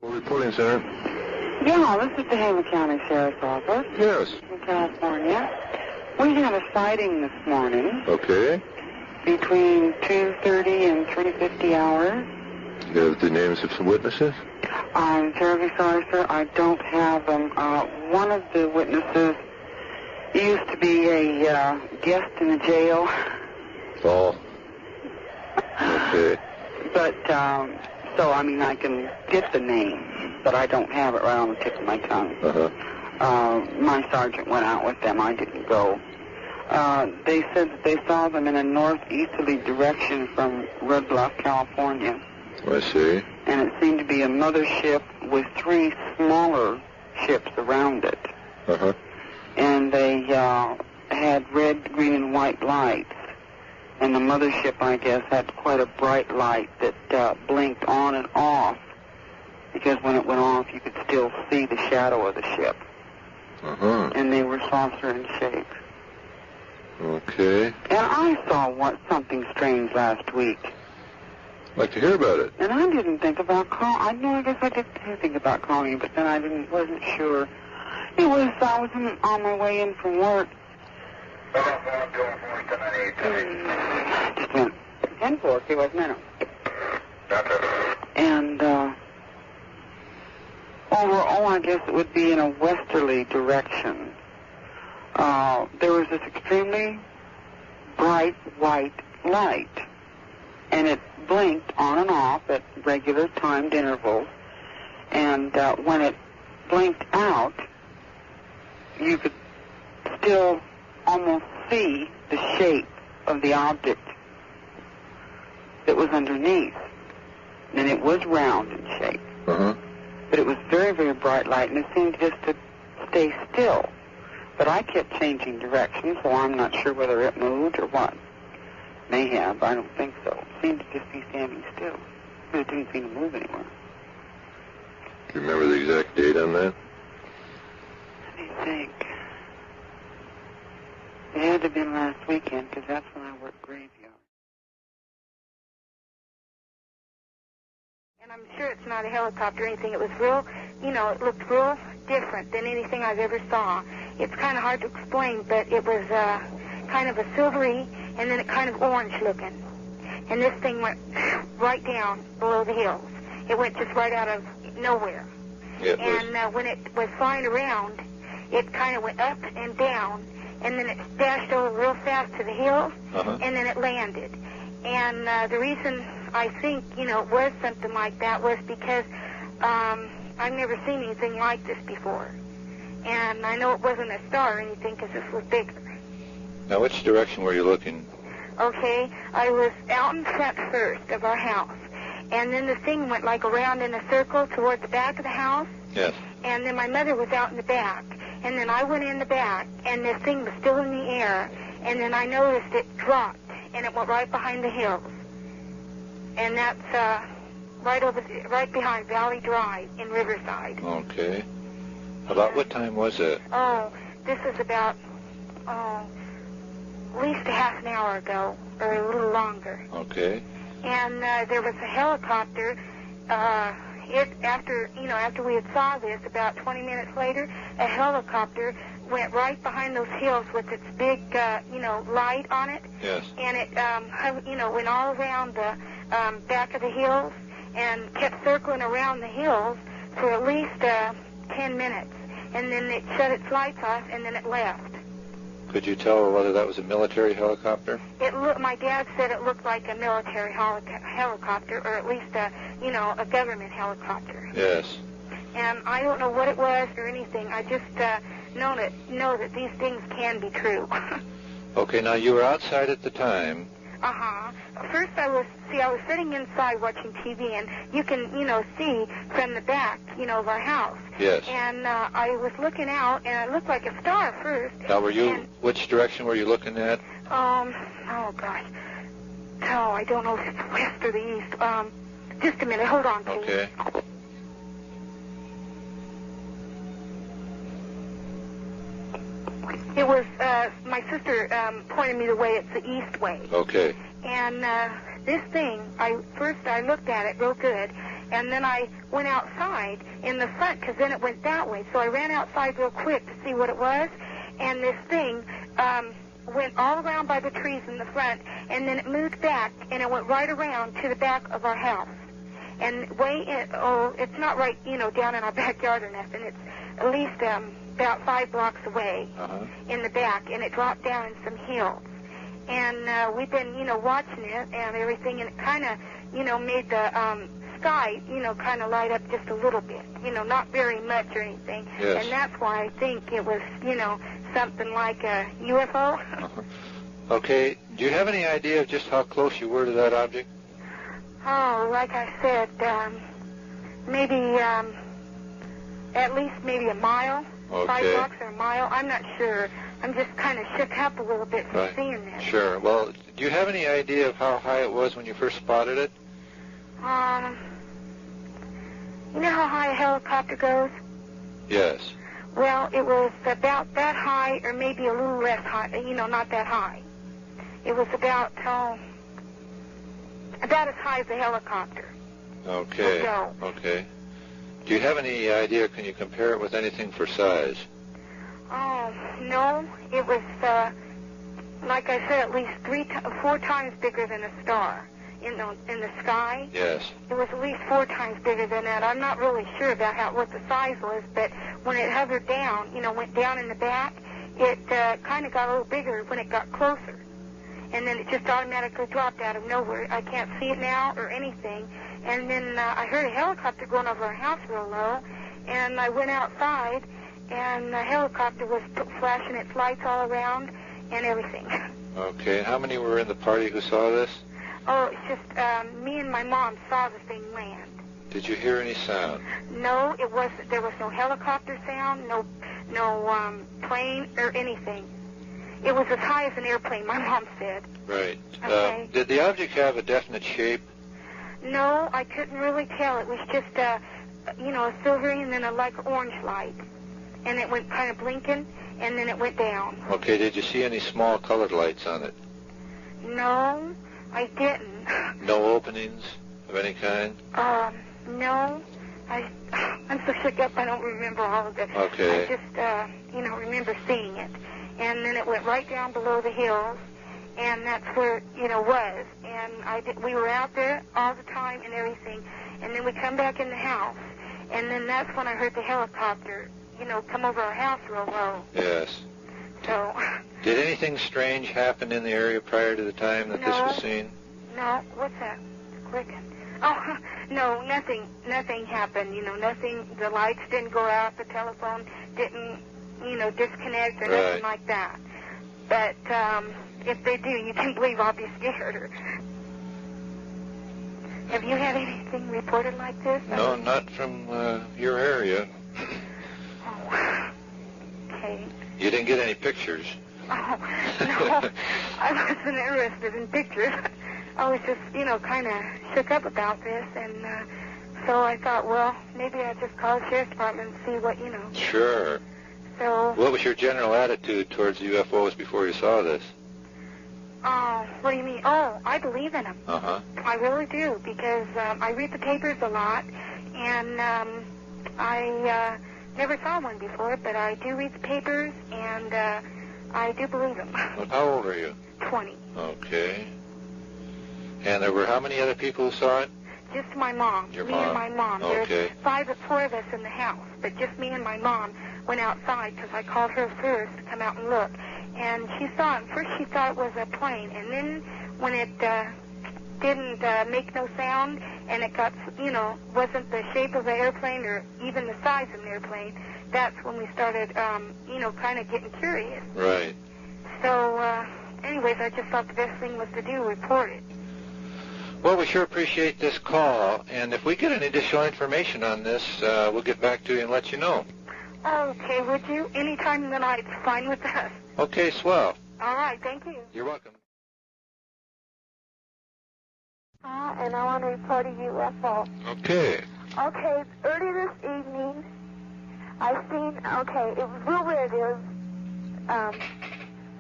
Reporting center. Yeah, this is the Hammond County Sheriff's Office. Yes. In California. We had a sighting this morning. Okay. Between 2:30 and 3:50 hours. You have the names of some witnesses? I'm terribly sorry, sir. I don't have them. One of the witnesses used to be a guest in the jail. Oh. Okay. But, so, I mean, I can get the name, but I don't have it right on the tip of my tongue. My sergeant went out with them. I didn't go. They said that they saw them in a northeasterly direction from Red Bluff, California. I see. And it seemed to be a mothership with 3 smaller ships around it. And they had red, green, and white lights. And the mothership, I guess, had quite a bright light that blinked on and off, because when it went off, you could still see the shadow of the ship. And they were saucer in shape. Okay. And I saw something strange last week. I'd like to hear about it. And I didn't think about calling. I guess I did think about calling you, but then I wasn't sure. I was on my way in from work. Just a minute. 10-4, see what's minute. And, overall, I guess it would be in a westerly direction. There was this extremely bright white light, and it blinked on and off at regular timed intervals, and when it blinked out, you could still almost see the shape of the object that was underneath. And it was round in shape. But it was very, very bright light, and it seemed just to stay still. But I kept changing direction, so I'm not sure whether it moved or what. May have, I don't think so. It seemed to just be standing still. It didn't seem to move anywhere. Do you remember the exact date on that? Let me think. It had to have been last weekend, because that's when I worked graveyard. And I'm sure it's not a helicopter or anything. It was real, it looked real different than anything I've ever saw. It's kind of hard to explain, but it was kind of a silvery and then it kind of orange looking. And this thing went right down below the hills. It went just right out of nowhere. And when it was flying around, it kind of went up and down, and then it dashed over real fast to the hills, and then it landed. And the reason I think, it was something like that was because I've never seen anything like this before. And I know it wasn't a star or anything because this was bigger. Now, which direction were you looking? Okay, I was out in front first of our house. And then the thing went like around in a circle towards the back of the house. Yes. And then my mother was out in the back. And then I went in the back, and this thing was still in the air. And then I noticed it dropped, and it went right behind the hills. And that's right behind Valley Drive in Riverside. Okay. About what time was it? Oh, this is about, at least a half an hour ago, or a little longer. Okay. And there was a helicopter. After we had saw this, about 20 minutes later, a helicopter went right behind those hills with its big, light on it. Yes. And it, went all around the back of the hills and kept circling around the hills for at least 10 minutes. And then it shut its lights off, and then it left. Could you tell whether that was a military helicopter? My dad said it looked like a military helicopter, or at least a government helicopter. Yes. And I don't know what it was or anything. I just know that these things can be true. Okay, now you were outside at the time. First I was sitting inside watching TV, and you can, see from the back, of our house. Yes. And I was looking out, and it looked like a star first. Now, which direction were you looking at? Oh, gosh. Oh, I don't know if it's west or the east. Just a minute. Hold on, please. Okay. It was, my sister pointed me the way. It's the east way. Okay. And this thing, I looked at it real good, And then I went outside in the front because then it went that way. So I ran outside real quick to see what it was. And this thing went all around by the trees in the front, and then it moved back, and it went right around to the back of our house. And it's not right, down in our backyard or nothing. It's at least about 5 blocks away in the back, and it dropped down in some hills. And we've been, watching it and everything, and it kind of, made the sky, kind of light up just a little bit, not very much or anything. Yes. And that's why I think it was, something like a UFO. Okay. Do you have any idea of just how close you were to that object? Oh, like I said, maybe at least maybe a mile, 5 blocks or a mile. I'm not sure. I'm just kind of shook up a little bit from seeing this. Sure. Well, do you have any idea of how high it was when you first spotted it? You know how high a helicopter goes? Yes. Well, it was about that high, or maybe a little less high. Not that high. It was about as high as a helicopter. Okay. Okay. Do you have any idea? Can you compare it with anything for size? Oh, no. It was, like I said, at least 4 times bigger than a star in the sky. Yes. It was at least 4 times bigger than that. I'm not really sure about what the size was, but when it hovered down, went down in the back, it kind of got a little bigger when it got closer. And then it just automatically dropped out of nowhere. I can't see it now or anything. And then I heard a helicopter going over our house real low, and I went outside, and the helicopter was flashing its lights all around and everything. Okay. How many were in the party who saw this? Oh, it's just me and my mom saw the thing land. Did you hear any sound? No, it wasn't. There was no helicopter sound, no plane or anything. It was as high as an airplane, my mom said. Right. Okay. Did the object have a definite shape? No, I couldn't really tell. It was just, a silvery and then a like orange light. And it went kind of blinking, and then it went down. Okay. Did you see any small colored lights on it? No, I didn't. No openings of any kind? No. I'm so shook up I don't remember all of it. Okay. I just, remember seeing it. And then it went right down below the hills, and that's where it, was. And we were out there all the time and everything. And then we come back in the house, and then that's when I heard the helicopter, come over our house real low. Yes. So. Did anything strange happen in the area prior to the time that this was seen? No. What's that? It's clicking. Oh, no, nothing happened. Nothing. The lights didn't go out. The telephone didn't, disconnect or nothing like that. But if they do, you can believe I'll be scared. Have you had anything reported like this? No, not from your area. Oh, okay. You didn't get any pictures? Oh, no, I wasn't interested in pictures. I was just, kind of shook up about this, and so I thought, well, maybe I'll just call the sheriff's department and see what, Sure. So. What was your general attitude towards UFOs before you saw this? Oh, what do you mean? Oh, I believe in them. Uh-huh. I really do, because I read the papers a lot, and I never saw one before, but I do read the papers, and I do believe them. Well, how old are you? 20. Okay. And there were how many other people who saw it? Just my mom. Your me mom. and my mom. Okay. There's 4 of us in the house, but just me and my mom went outside because I called her first to come out and look. And she saw it. First she thought it was a plane, and then when it didn't make no sound, and it got, wasn't the shape of an airplane or even the size of an airplane, that's when we started, kind of getting curious. Right. So, anyways, I just thought the best thing was to do, report it. Well, we sure appreciate this call, and if we get any additional information on this, we'll get back to you and let you know. Okay, would you? Any time in the night's fine with us. Okay, swell. All right, thank you. You're welcome. And I want to report a UFO. Okay. Okay, early this evening, I seen, it was real weird.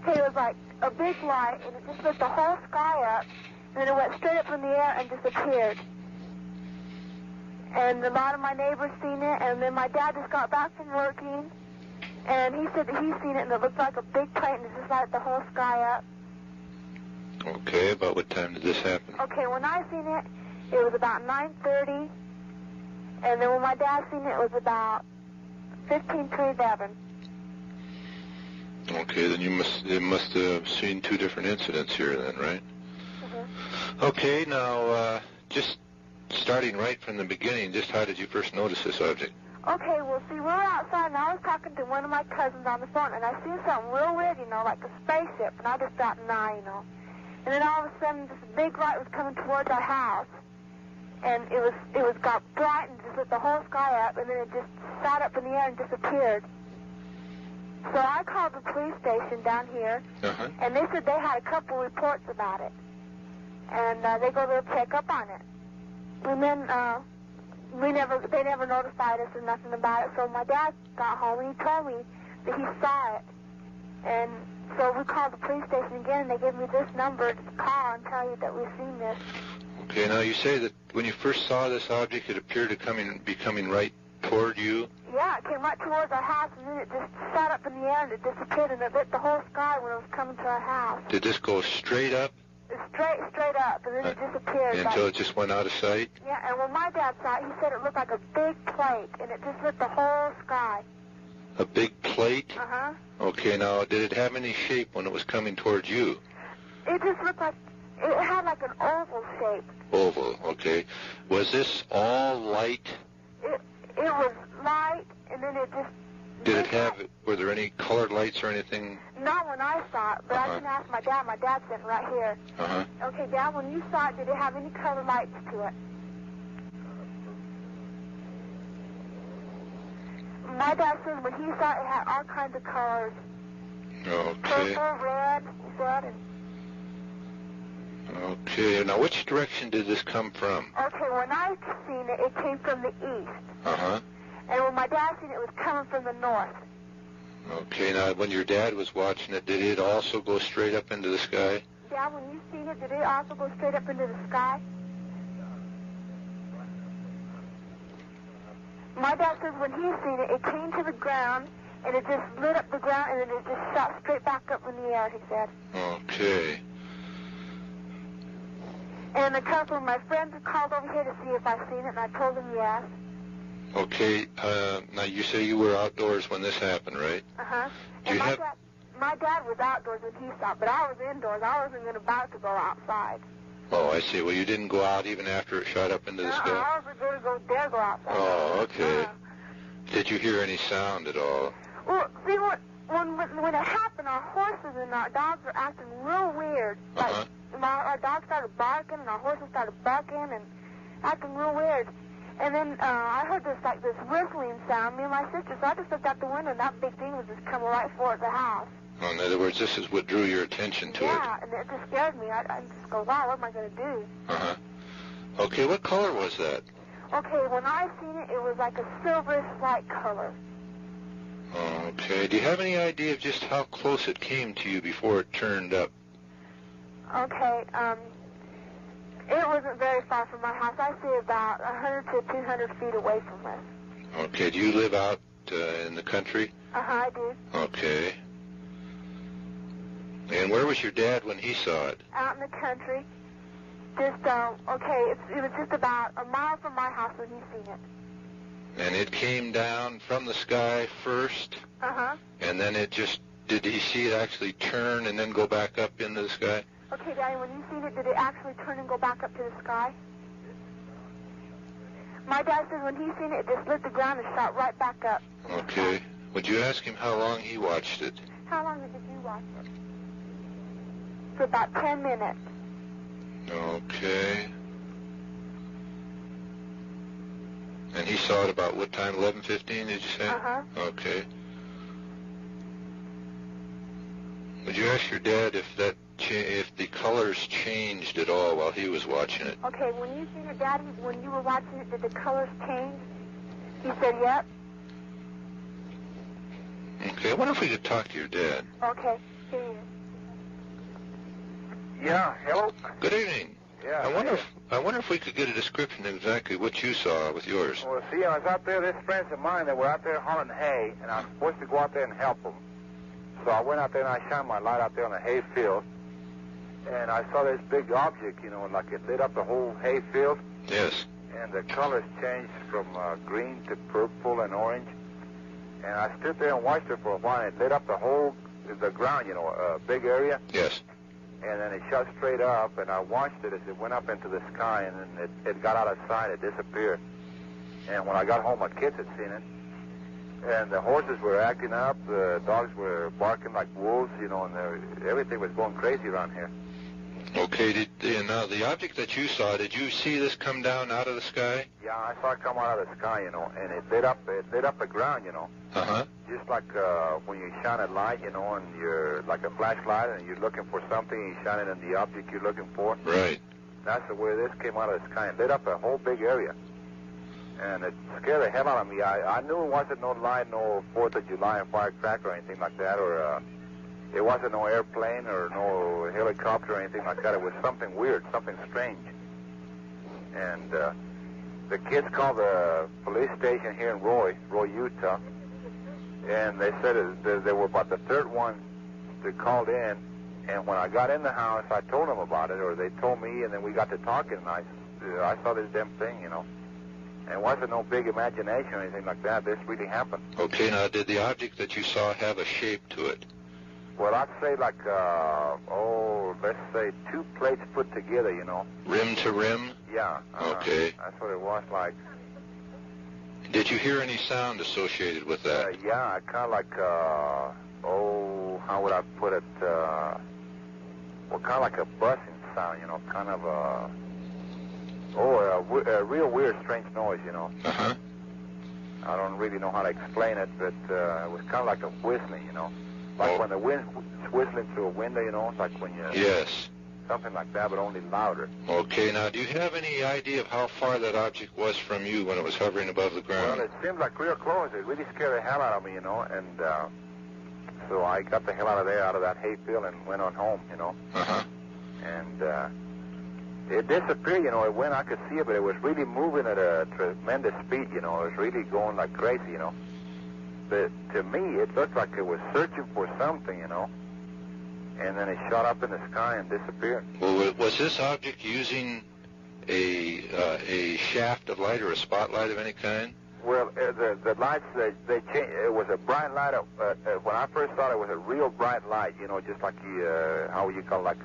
It was like a big light, and it just lit the whole sky up, and then it went straight up in the air and disappeared. And a lot of my neighbors seen it, and then my dad just got back from working, and he said that he's seen it, and it looked like a big plate, and it just lighted the whole sky up. Okay, about what time did this happen? Okay, when I seen it, it was about 9:30, and then when my dad seen it, it was about 15 to 11. Okay, then you must have seen two different incidents here then, right? Mm-hmm. Okay, now, just starting right from the beginning, just how did you first notice this object? Okay, well, see, we were outside, and I was talking to one of my cousins on the phone, and I seen something real weird, you know, like a spaceship, and I just thought, nah, you know. And then all of a sudden, this big light was coming towards our house, and it got bright and just lit the whole sky up, and then it just shot up in the air and disappeared. So I called the police station down here, and they said they had a couple reports about it, and they go there to check up on it. And then they never notified us or nothing about it. So my dad got home and he told me that he saw it, and so we called the police station again, and they gave me this number to call and tell you that we've seen this. Okay, now you say that when you first saw this object, it appeared to be coming right toward you? Yeah, it came right towards our house, and then it just shot up in the air, and it disappeared, and it lit the whole sky when it was coming to our house. Did this go straight up? Straight up, and then it disappeared. Until it just went out of sight? Yeah, and when my dad saw it, he said it looked like a big plate, and it just lit the whole sky. A big plate? Uh-huh. Okay, now, did it have any shape when it was coming towards you? It just looked like, it had like an oval shape. Oval, okay. Was this all light? It was light, and then it just... Did it have, were there any colored lights or anything? Not when I saw it, but I can ask my dad. My dad's sitting right here. Okay, Dad, when you saw it, did it have any colored lights to it? My dad says when he saw it, it had all kinds of colors. Okay. Purple, red, he said. Okay, now which direction did this come from? Okay, when I seen it, it came from the east. And when my dad seen it, it was coming from the north. Okay, now when your dad was watching it, did it also go straight up into the sky? Dad, when you seen it, did it also go straight up into the sky? My dad says when he seen it, it came to the ground, and it just lit up the ground, and then it just shot straight back up in the air, he said. Okay. And a couple of my friends called over here to see if I seen it, and I told them yes. Okay, now you say you were outdoors when this happened, right? And my dad was outdoors when he saw it, but I was indoors. I wasn't about to go outside. Oh, I see. Well, you didn't go out even after it shot up into the sky? I wasn't going to dare go outside. Oh, okay. Did you hear any sound at all? Well, see, when it happened, our horses and our dogs were acting real weird. Like, our dogs started barking, and our horses started bucking and acting real weird. And then I heard this whistling sound, me and my sister, so I just looked out the window, and that big thing was just coming right for the house. Oh, in other words, this is what drew your attention to it. Yeah, and it just scared me. I just go, wow, what am I going to do? Okay, what color was that? Okay, when I seen it, it was like a silverish light color. Okay, do you have any idea of just how close it came to you before it turned up? Okay, it wasn't very far from my house. I see about 100 to 200 feet away from us. Okay, do you live out in the country? I do. Okay. And where was your dad when he saw it? Out in the country. Just, okay, it was just about a mile from my house when he seen it. And it came down from the sky first? And then it just, did he see it actually turn and then go back up into the sky? Okay, Daddy, when you seen it, did it actually turn and go back up to the sky? My dad says when he seen it, it just lit the ground and shot right back up. Okay. Would you ask him how long he watched it? How long did you watch it? For about 10 minutes. Okay. And he saw it about what time? 11:15, did you say? Okay. Would you ask your dad if the colors changed at all while he was watching it? Okay, when you seen it, Daddy, when you were watching it, did the colors change? He said, yep. Okay, I wonder if we could talk to your dad. Okay, here he is. Yeah, hello? Good evening. Yeah. I wonder if we could get a description of exactly what you saw with yours. Well, see, I was out there, there's friends of mine that were out there hauling hay, and I was supposed to go out there and help them. So I went out there and I shined my light out there on the hay field, and I saw this big object, you know, like it lit up the whole hay field. Yes. And the colors changed from green to purple and orange. And I stood there and watched it for a while, and it lit up the ground, you know, a big area. Yes. And then it shot straight up, and I watched it as it went up into the sky, and then it got out of sight, it disappeared. And when I got home, my kids had seen it. And the horses were acting up, the dogs were barking like wolves, you know, and everything was going crazy around here. Okay, now the object that you saw, did you see this come down out of the sky? Yeah, I saw it come out of the sky, you know, and it lit up the ground, you know. Uh-huh. Just like when you shine a light, you know, and you're like a flashlight, and you're looking for something, and you shine it on the object you're looking for. Right. That's the way this came out of the sky. It lit up a whole big area. And it scared the hell out of me. I knew it wasn't no light, no 4th of July firecracker or anything like that, or it wasn't no airplane or no helicopter or anything like that. It was something weird, something strange. And the kids called the police station here in Roy, Utah, and they said they were about the third one that called in. And when I got in the house, I told them about it, or they told me, and then we got to talking, and I saw this damn thing, you know. And it wasn't no big imagination or anything like that. This really happened. Okay, now did the object that you saw have a shape to it? Well, I'd say like, let's say 2 plates put together, you know. Rim to rim? Yeah. Okay. That's what it was like. Did you hear any sound associated with that? Yeah, kind of like, how would I put it? Kind of like a buzzing sound, you know, kind of a real weird, strange noise, you know. Uh-huh. I don't really know how to explain it, but it was kind of like a whistling, you know. Like when the wind's whistling through a window, you know, like when you... Yes. Something like that, but only louder. Okay, now, do you have any idea of how far that object was from you when it was hovering above the ground? Well, it seemed like real close. It really scared the hell out of me, you know, and so I got the hell out of there, out of that hayfield, and went on home, you know. Uh-huh. And it disappeared, you know. It went, I could see it, but it was really moving at a tremendous speed, you know. It was really going like crazy, you know. But to me, it looked like it was searching for something, you know. And then it shot up in the sky and disappeared. Well, was this object using a shaft of light or a spotlight of any kind? Well, the lights, they changed. It was a bright light. When I first saw it, it was a real bright light, you know, just like how you call it,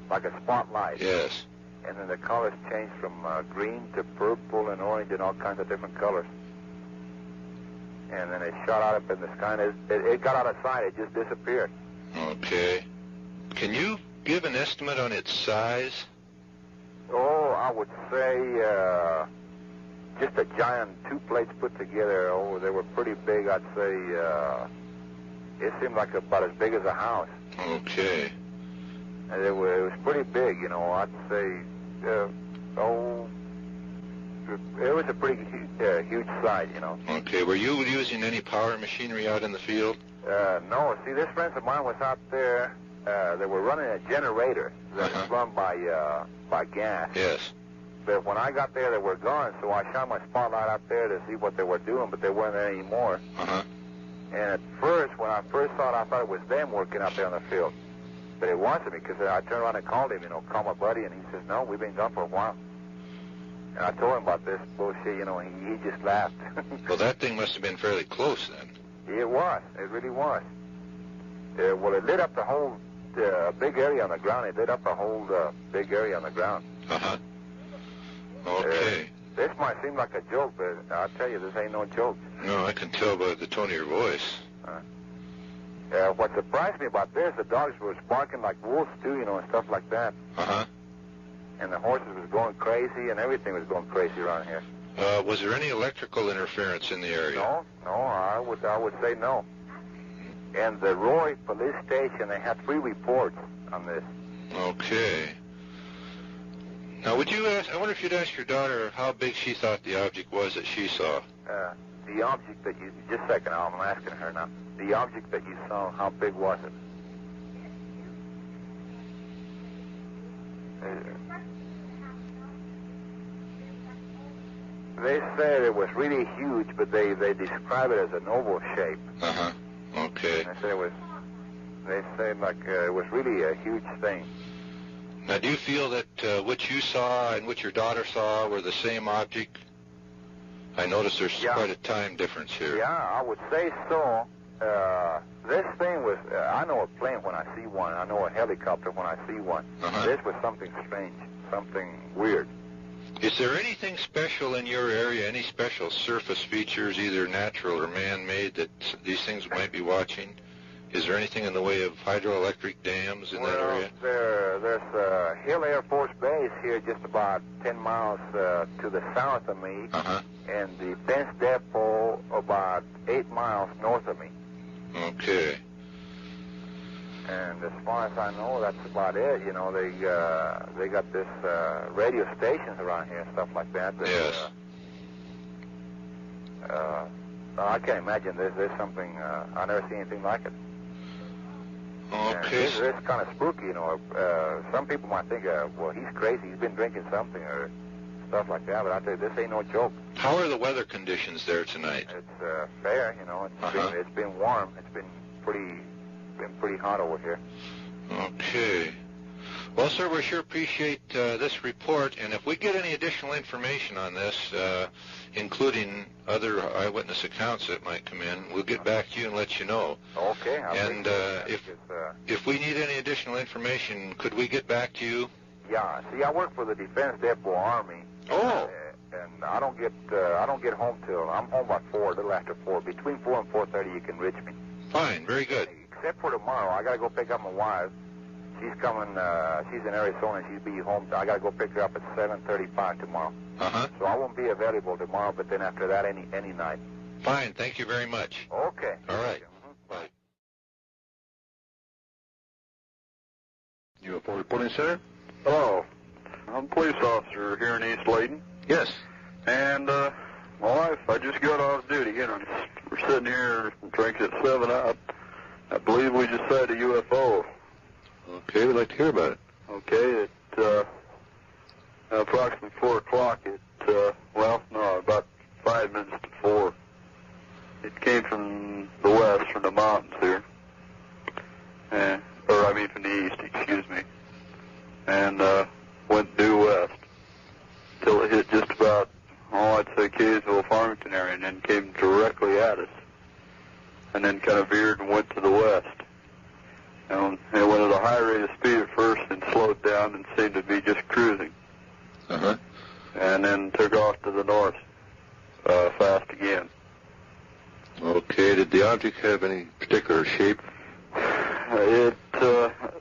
like a spotlight. Yes. And then the colors changed from green to purple and orange and all kinds of different colors. And then it shot out up in the sky, and it got out of sight. It just disappeared. Okay. Can you give an estimate on its size? Oh, I would say just a giant 2 plates put together. Oh, they were pretty big. I'd say it seemed like about as big as a house. Okay. And it was pretty big, you know. I'd say, it was a pretty huge sight, you know. Okay. Were you using any power machinery out in the field? No. See, this friend of mine was out there. They were running a generator that was run by gas. Yes. But when I got there, they were gone, so I shot my spotlight out there to see what they were doing, but they weren't there anymore. Uh-huh. And at first, when I first saw it, I thought it was them working out there on the field. But it wasn't, because I turned around and called him, you know, called my buddy, and he says, no, we've been gone for a while. And I told him about this bullshit, you know, and he just laughed. Well, that thing must have been fairly close then. It was. It really was. Well, it lit up the whole big area on the ground. It lit up the whole big area on the ground. Uh-huh. Okay. This might seem like a joke, but I'll tell you, this ain't no joke. No, I can tell by the tone of your voice. What surprised me about this, the dogs were barking like wolves, too, you know, and stuff like that. Uh-huh. And the horses was going crazy, and everything was going crazy around here. Was there any electrical interference in the area? No, I would say no. And the Roy police station, they had 3 reports on this. Okay. Now, I wonder if you'd ask your daughter how big she thought the object was that she saw. The object that just a second, I'm asking her now. The object that you saw, how big was it? They said it was really huge, but they describe it as an oval shape. Uh-huh. Okay. They say like it was really a huge thing. Now, do you feel that what you saw and what your daughter saw were the same object? I notice there's quite a time difference here. Yeah, I would say so. This thing was, I know a plane when I see one. I know a helicopter when I see one. Uh-huh. This was something strange, something weird. Is there anything special in your area, any special surface features, either natural or man-made, that these things might be watching? Is there anything in the way of hydroelectric dams in that area? There's Hill Air Force Base here just about 10 miles to the south of me, and the Defense Depot about 8 miles north of me. Okay. And as far as I know, that's about it. You know, they got this radio stations around here and stuff like that. Yes. I can't imagine there's something, I've never seen anything like it. Okay. It's kind of spooky, you know. Some people might think, well, he's crazy. He's been drinking something or stuff like that. But I tell you, this ain't no joke. How are the weather conditions there tonight? It's fair, you know. It's been warm. It's been pretty hot over here. Okay. Well, sir, we sure appreciate this report, and if we get any additional information on this, including other eyewitness accounts that might come in, we'll get back to you and let you know. Okay. And if we need any additional information, could we get back to you? Yeah. See, I work for the Defense Depot Army. Oh. And I don't get home till I'm home by 4, a little after 4. Between 4 and 4:30, you can reach me. Fine. Very good. Except for tomorrow, I gotta go pick up my wife. She's coming, she's in Arizona, and she'll be home. I gotta go pick her up at 7:35 tomorrow. So I won't be available tomorrow, but then after that, any night. Fine, thank you very much. Okay. All right. Bye. UFO Reporting Center? Hello. I'm a police officer here in East Layton. Yes. And, my wife, I just got off duty, you know, we're sitting here drinking at 7 Up. I believe we just sighted a UFO. Okay, we'd like to hear about it. Okay, at approximately 4 o'clock, about 5 minutes to 4. It came from the west, from the mountains here. From the east, excuse me. And went due west till it hit just about, I'd say Kaysville, Farmington area, and then came directly at us. And then kind of veered and went to the west. And it went at a high rate of speed at first and slowed down and seemed to be just cruising. And then took off to the north fast again. Okay, did the object have any particular shape?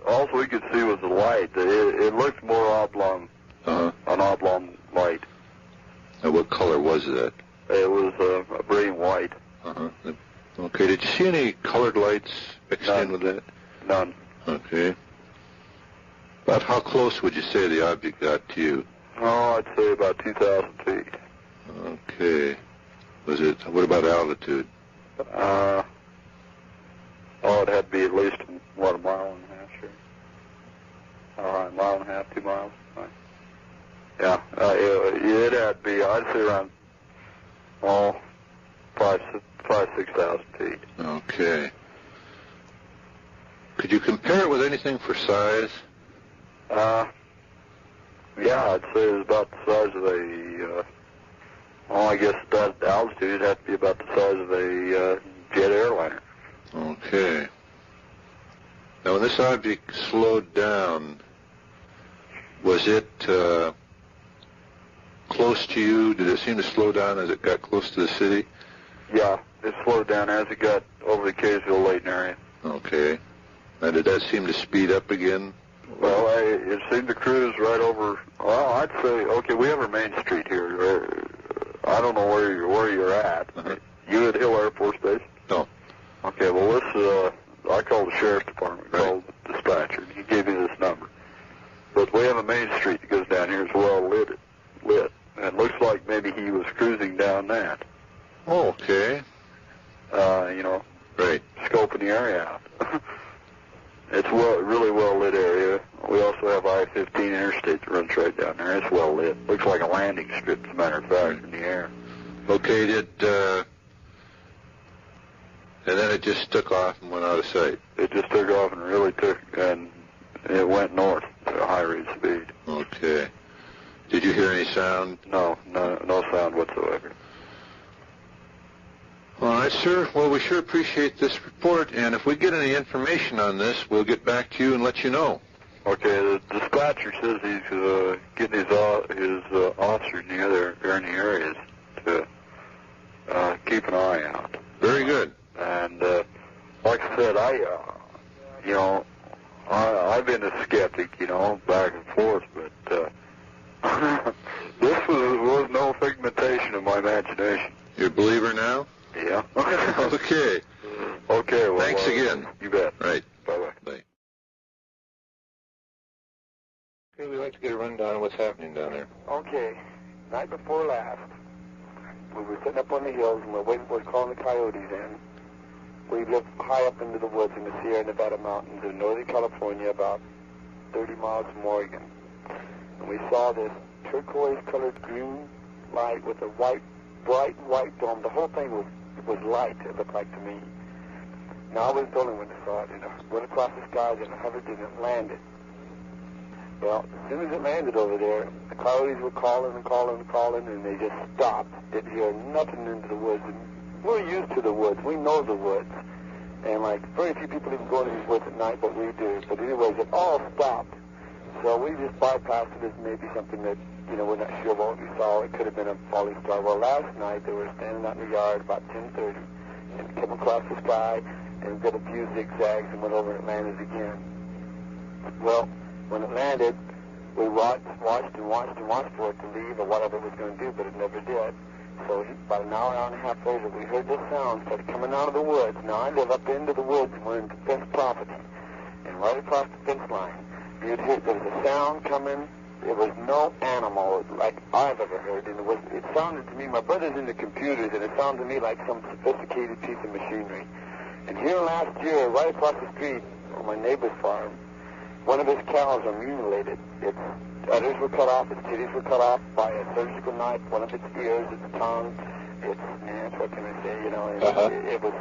All we could see was the light. It looked more oblong, an oblong light. And what color was that? It was a brilliant white. Okay, did you see any colored lights mixed in with that? None. Okay. About how close would you say the object got to you? Oh, I'd say about 2,000 feet. Okay. What about altitude? It had to be at least, a mile and a half, sure. A mile and a half, 2 miles. Yeah, it had to be, I'd say around, 6,000 feet. Okay. Could you compare it with anything for size? Yeah, I'd say it was about the size of I guess that altitude would have to be about the size of a jet airliner. Okay. Now, when this object slowed down, was it close to you? Did it seem to slow down as it got close to the city? Yeah, it slowed down as it got over the Kaysville, Layton area. Okay. Now, did that seem to speed up again? Well, it seemed to cruise right over. Well, I'd say, okay, we have our main street here. I don't know where you're at. You at Hill Air Force Base? No. Okay, well, this I called the sheriff's department, called the dispatcher, and he gave me this number. But we have a main street that goes down here. It's well lit, and it looks like maybe he was cruising down that. Oh, okay. Right. Scoping the area out. It's really well lit area. We also have I-15 interstate that runs right down there. It's well lit. Looks like a landing strip, as a matter of fact, in the air. Okay, and then it just took off and went out of sight. It just took off and really and it went north at a high rate of speed. Okay. Did you hear any sound? No sound whatsoever. All right, sir. Well, we sure appreciate this report, and if we get any information on this, we'll get back to you and let you know. Okay, the dispatcher says he's getting his officers near there in the areas to keep an eye out. Very good. And like I said, I've been a skeptic, back and forth, but this was no figmentation of my imagination. You're a believer now? Yeah. Okay. Okay. Well, thanks again. You bet. Right. Bye-bye. Bye. Okay, we'd like to get a rundown of what's happening down there. Okay. Night before last, we were sitting up on the hills and we're calling the coyotes in. We live high up into the woods in the Sierra Nevada mountains in northern California, about 30 miles from Oregon. And we saw this turquoise-colored green light with a bright white dome. The whole thing was light, it looked like to me. Now, I was the only one that saw it. It went across the skies and it hovered and it landed. Well, as soon as it landed over there, the coyotes were calling and they just stopped. Didn't hear nothing into the woods. And we're used to the woods. We know the woods. And, very few people even go into these woods at night, but we do. But anyways, it all stopped. So we just bypassed it as maybe something that, we're not sure what we saw. It could have been a falling star. Well, last night they were standing out in the yard about 10:30 and came across the sky and did a few zigzags and went over and landed again. Well, when it landed, we watched for it to leave or whatever it was going to do, but it never did. So about an hour and a half later, we heard this sound started coming out of the woods. Now, I live up into the woods and we're in fenced property. And right across the fence line, you'd hear there was a sound coming. It was no animal like I've ever heard. And it sounded to me, my brother's into computers, and it sounded to me like some sophisticated piece of machinery. And here last year, right across the street on my neighbor's farm, one of his cows are mutilated. Its udders were cut off, its titties were cut off by a surgical knife, one of its ears, its tongue, what can I say, it was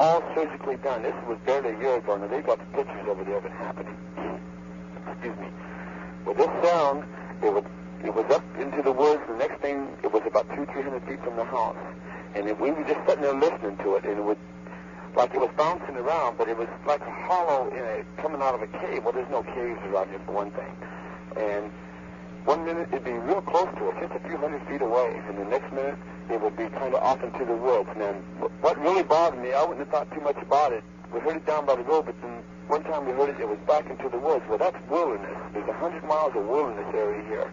all surgically done. This was barely a year ago, and they've got the pictures over there of it happening. Excuse me. With this sound, it was up into the woods. The next thing, it was about 200-300 feet from the house. And we were just sitting there listening to it, and it was bouncing around, but it was like a hollow coming out of a cave. Well, there's no caves around here, for one thing. And one minute, it'd be real close to us, just a few hundred feet away. And the next minute, it would be kind of off into the woods. And then what really bothered me, I wouldn't have thought too much about it. We heard it down by the road, but then one time we heard it, it was back into the woods. Well, that's wilderness. There's 100 miles of wilderness area here.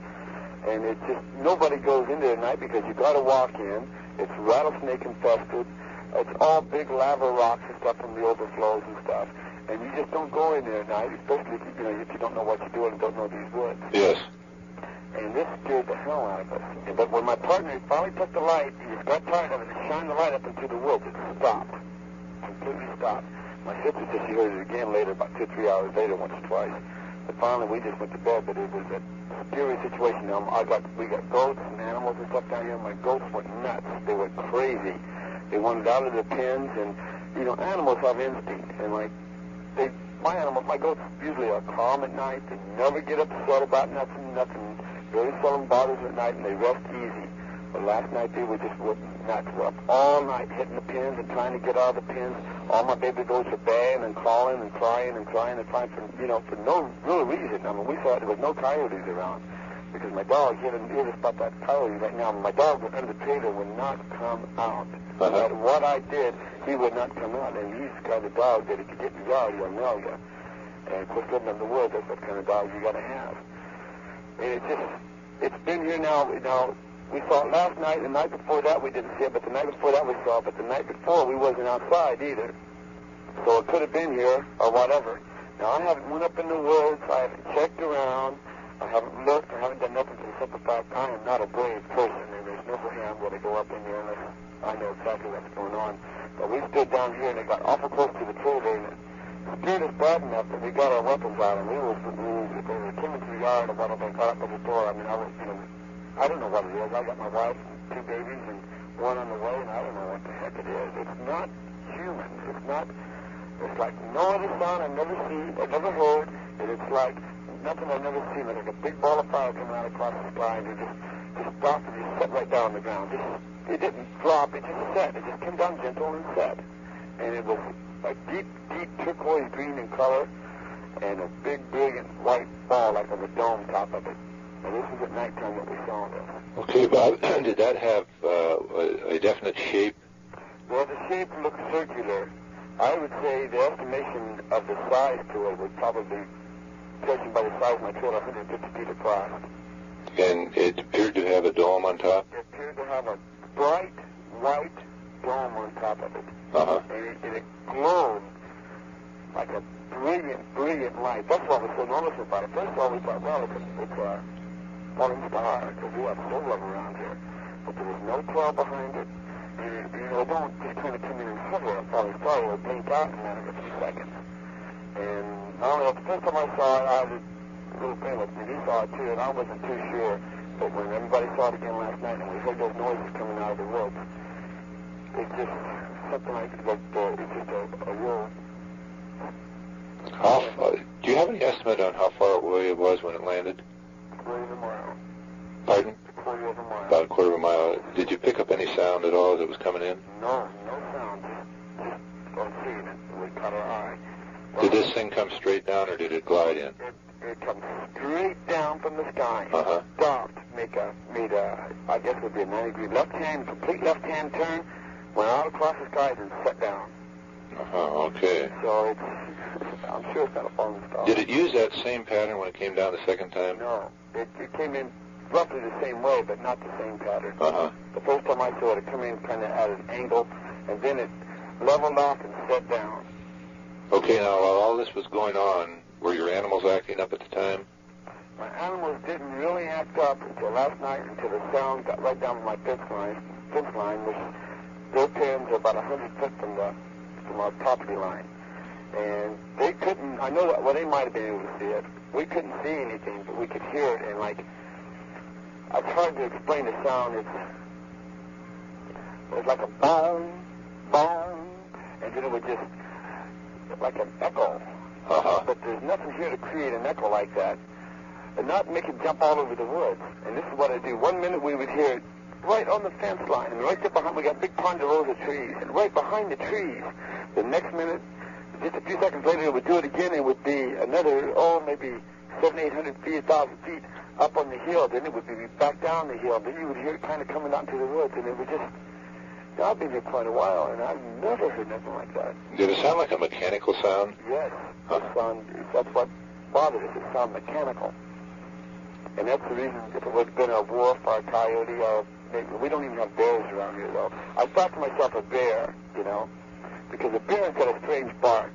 And it's just, nobody goes in there at night because you got to walk in. It's rattlesnake infested. It's all big lava rocks and stuff from the overflows and stuff. And you just don't go in there at night, especially if you don't know what you're doing and don't know these woods. Yes. And this scared the hell out of us. But when my partner finally took the light, he just got tired of it and shined the light up into the woods. It stopped. Completely stopped. My sister said she heard it again later, about 2 or 3 hours later, once or twice. But finally, we just went to bed. But it was a scary situation. We got goats and animals and stuff down here. My goats went nuts. They went crazy. They wanted out of their pens, and animals have instinct. And my goats usually are calm at night. They never get upset about nothing. Very seldom bothers at night, and they rest easy. But last night they were just nuts. We're up all night hitting the pins and trying to get out of the pins. All my baby goats are baying and calling and crying and crying for no real reason. I mean, we thought there was no coyotes around because my dog hit us about that coyote right now. My dog under the trailer would not come out. No matter what I did, he would not come out. And he's the kind of dog that if you get in the yard, he'll nail you. And of course, living in the woods, that's what kind of dog you got to have. And it's been here now. We saw it last night. The night before that, we didn't see it. But the night before that, we saw it. But the night before, we wasn't outside either. So it could have been here or whatever. Now, I haven't went up in the woods. I haven't checked around. I haven't looked. I haven't done nothing for the simple fact I am not a brave person. And there's no way I'm going to go up in there unless I know exactly what's going on. But we stood down here, and it got awful close to the trailer, and scared us bad enough that we got our weapons out, and we came into the yard and whatever, got up at the door. I mean, I don't know what it is. I got my wife and 2 babies and one on the way, and I don't know what the heck it is. It's not human. It's like no other sound I've never seen, I've never heard, and it's like nothing I've never seen. It's like a big ball of fire coming out across the sky, and it just stopped and just set right down on the ground. It didn't drop, it just set. It just came down gentle and set. And it was a deep, deep turquoise green in color, and a big, brilliant white ball like on the dome top of it. And this was at nighttime that we saw this. Okay, Bob, did that have a definite shape? Well, the shape looked circular. I would say the estimation of the size to it was probably, judging by the size of my trailer, 150 feet across. And it appeared to have a dome on top? It appeared to have a bright white dome on top of it. Uh-huh. And it glowed like a brilliant, brilliant light. That's what was so noticeable about it. First of all, we thought, well, it's a falling star, because we have solar around here. But there was no 12 behind it. And, it don't just kind of come in and hover a falling star. It will blink out in a matter of a few seconds. And not only the first time I saw it, I was a little pale with me. He saw it too, and I wasn't too sure. But when everybody saw it again last night, and we heard those noises coming out of the woods, it's just something like it's just a real. Do you have any estimate on how far away it was when it landed? A quarter of a mile. Pardon? A quarter of a mile. About a quarter of a mile. Did you pick up any sound at all as it was coming in? No sound. Just unseen. It caught our eye. Did this thing come straight down, or did it glide in? It comes straight down from the sky. Uh-huh. Stopped. Made a, I guess it would be a 90-degree left-hand, complete left-hand turn, went out across the skies and set down. Uh-huh, okay. So I'm sure it's not a falling star. Did it use that same pattern when it came down the second time? No. It came in roughly the same way, but not the same pattern. Uh-huh. The first time I saw it came in kind of at an angle, and then it leveled off and set down. Okay, now while all this was going on, were your animals acting up at the time? My animals didn't really act up until last night, until the sound got right down to my fence line, which their pens are about 100 feet from our property line. And they couldn't, I know that, well, they might have been able to see it. We couldn't see anything, but we could hear it, and it's hard to explain the sound. It was like a bong, bong, and then it would just, like an echo. Uh-huh. But there's nothing here to create an echo like that, and not make it jump all over the woods. And this is what I do. 1 minute we would hear it right on the fence line, and right there behind, we got big ponderosa trees, and right behind the trees, the next minute, just a few seconds later, it would do it again. It would be another, maybe 700, 800 feet, 1,000 feet up on the hill. Then it would be back down the hill. Then you would hear it kind of coming out into the woods, and it would just, I've been here quite a while, and I've never heard nothing like that. Did it sound like a mechanical sound? Yes. That's what bothered us. It sounded mechanical. And that's the reason, if it would have been a wolf or a coyote, or maybe, we don't even have bears around here, though. I thought to myself, a bear, because a bear's got a strange bark.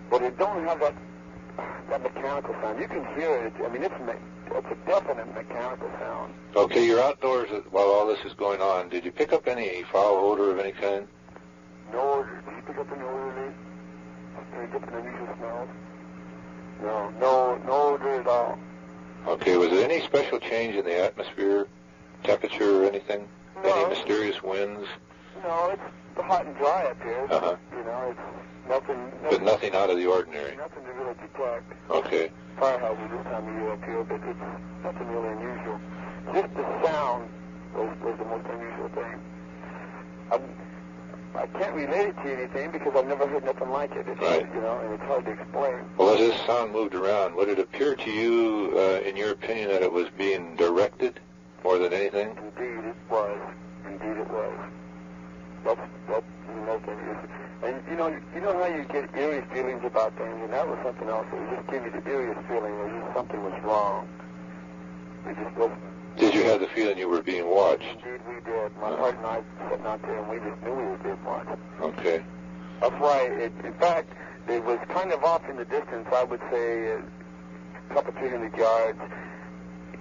But it don't have that mechanical sound. You can hear it. I mean, it's a definite mechanical sound. Okay, you're outdoors while all this is going on. Did you pick up any foul odor of any kind? No odor. Did you pick up any odor, Lee? Any different unusual smells? No odor at all. Okay, was there any special change in the atmosphere, temperature, or anything? No. Any mysterious winds? No, it's hot and dry up here. Uh-huh. It's nothing. But nothing out of the ordinary? Nothing to really detect. Okay. Fire hazard this time of year up here, but it's nothing really unusual. Just the sound was the most unusual thing. I can't relate it to anything because I've never heard nothing like it. Right. And it's hard to explain. Well, as this sound moved around, would it appear to you, in your opinion, that it was being directed more than anything? Indeed it was. That's nothing. And you know how you get eerie feelings about things, and that was something else. It would just give you the eeriest feeling that just something was wrong. It just wasn't. Did you have the feeling you were being watched? Indeed we did. My heart and I sitting out there, and we just knew we were being watched. Okay. That's why, in fact, it was kind of off in the distance, I would say a couple, 300 yards,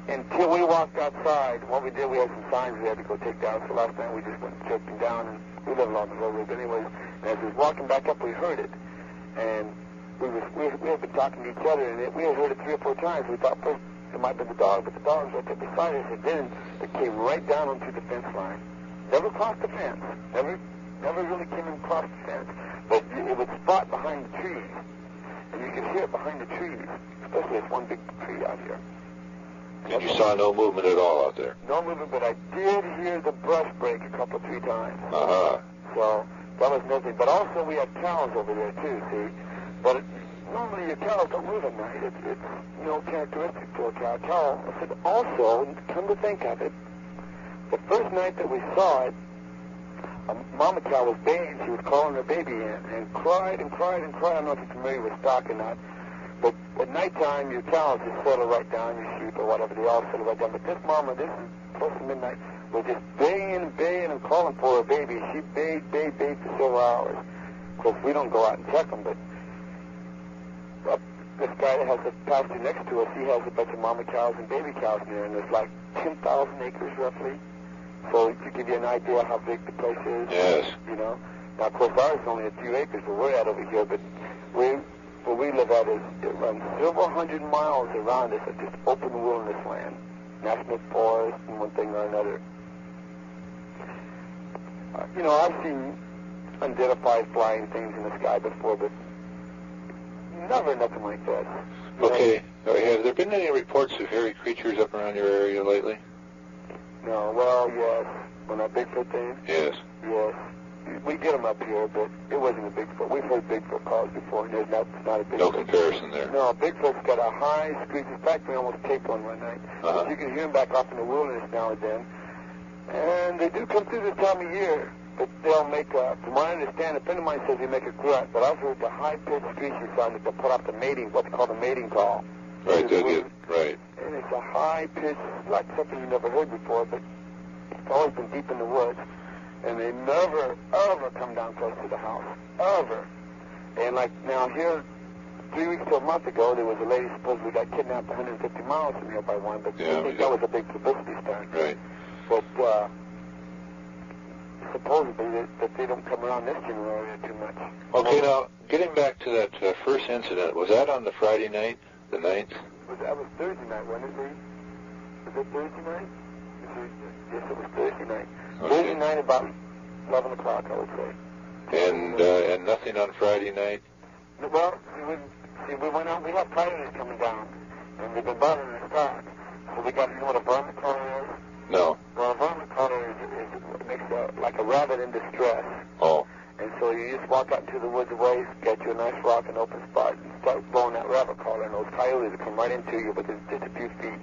until we walked outside. What we did, we had some signs we had to go take down, so last night we just went checking down, and we live along the road, but anyways, and as we was walking back up, we heard it, and we had been talking to each other, and we had heard it 3 or 4 times. We thought first it might have been the dog, but the dog was right there beside us, and then it came right down onto the fence line. Never crossed the fence. Never really came across the fence. But it would spot behind the trees, and you could hear it behind the trees, especially if one big tree out here. And you saw no movement at all out there? No movement, but I did hear the brush break a couple, 3 times. Uh-huh. So that was another thing. But also we had cows over there too, see? But normally your cows don't move at night. It's characteristic for a cow. I said also, come to think of it, the first night that we saw it, a mama cow was baying. She was calling her baby in and cried and cried and cried. I don't know if you're familiar with stock or not. But at nighttime, your cows just settle right down, your sheep or whatever, they all settle right down. But this mama, this is close to midnight, was just baying and calling for her baby. She bayed for several hours. Of course, we don't go out and check them, but this guy that has the pasture next to us, he has a bunch of mama cows and baby cows there, and there's like 10,000 acres roughly. So to give you an idea how big the place is. Yes. Now, of course, ours is only a few acres where we're at over here, but where we live at is it runs several hundred miles around us of just open wilderness land, national forest, and one thing or another. I've seen unidentified flying things in the sky before, but never nothing like this. Okay. Have there been any reports of hairy creatures up around your area lately? No. Well, yes. On that Bigfoot thing? Yes. Yes. We get them up here, but it wasn't a Bigfoot. We've heard Bigfoot calls before, and it's not a Bigfoot. No comparison there. No, Bigfoot's got a high screech. In fact, we almost taped one night. Uh-huh. You can hear them back off in the wilderness now and then. And they do come through this time of year, but they'll make from what I understand, a friend of mine says they make a grunt, but I've heard the high-pitched screechy sound that they'll put off the mating, what's called a mating call. Right, they'll get, right. And it's a high-pitched, like something you've never heard before, but it's always been deep in the woods. And they never, ever come down close to the house. Ever. And like now here, 3 weeks to a month ago, there was a lady supposedly got kidnapped 150 miles from here by one, but I think that was a big publicity stunt. Right. But supposedly that they don't come around this general area too much. Okay, now, getting back to that first incident, was that on the Friday night, the 9th? That was Thursday night, wasn't it, Lee? Was it Thursday night? Yes, it was Thursday night. Okay. Thursday night about 11 o'clock, I would say. And nothing on Friday night? Well, we went out, we have predators coming down, and they've been bothering our stock. So we got, you know what a vermicolor is? No. Well, a vermicolor makes like a rabbit in distress. Oh. And so you just walk out into the woods away, get you a nice rock and open spot, and start blowing that rabbit collar, and those coyotes will come right into you within just a few feet.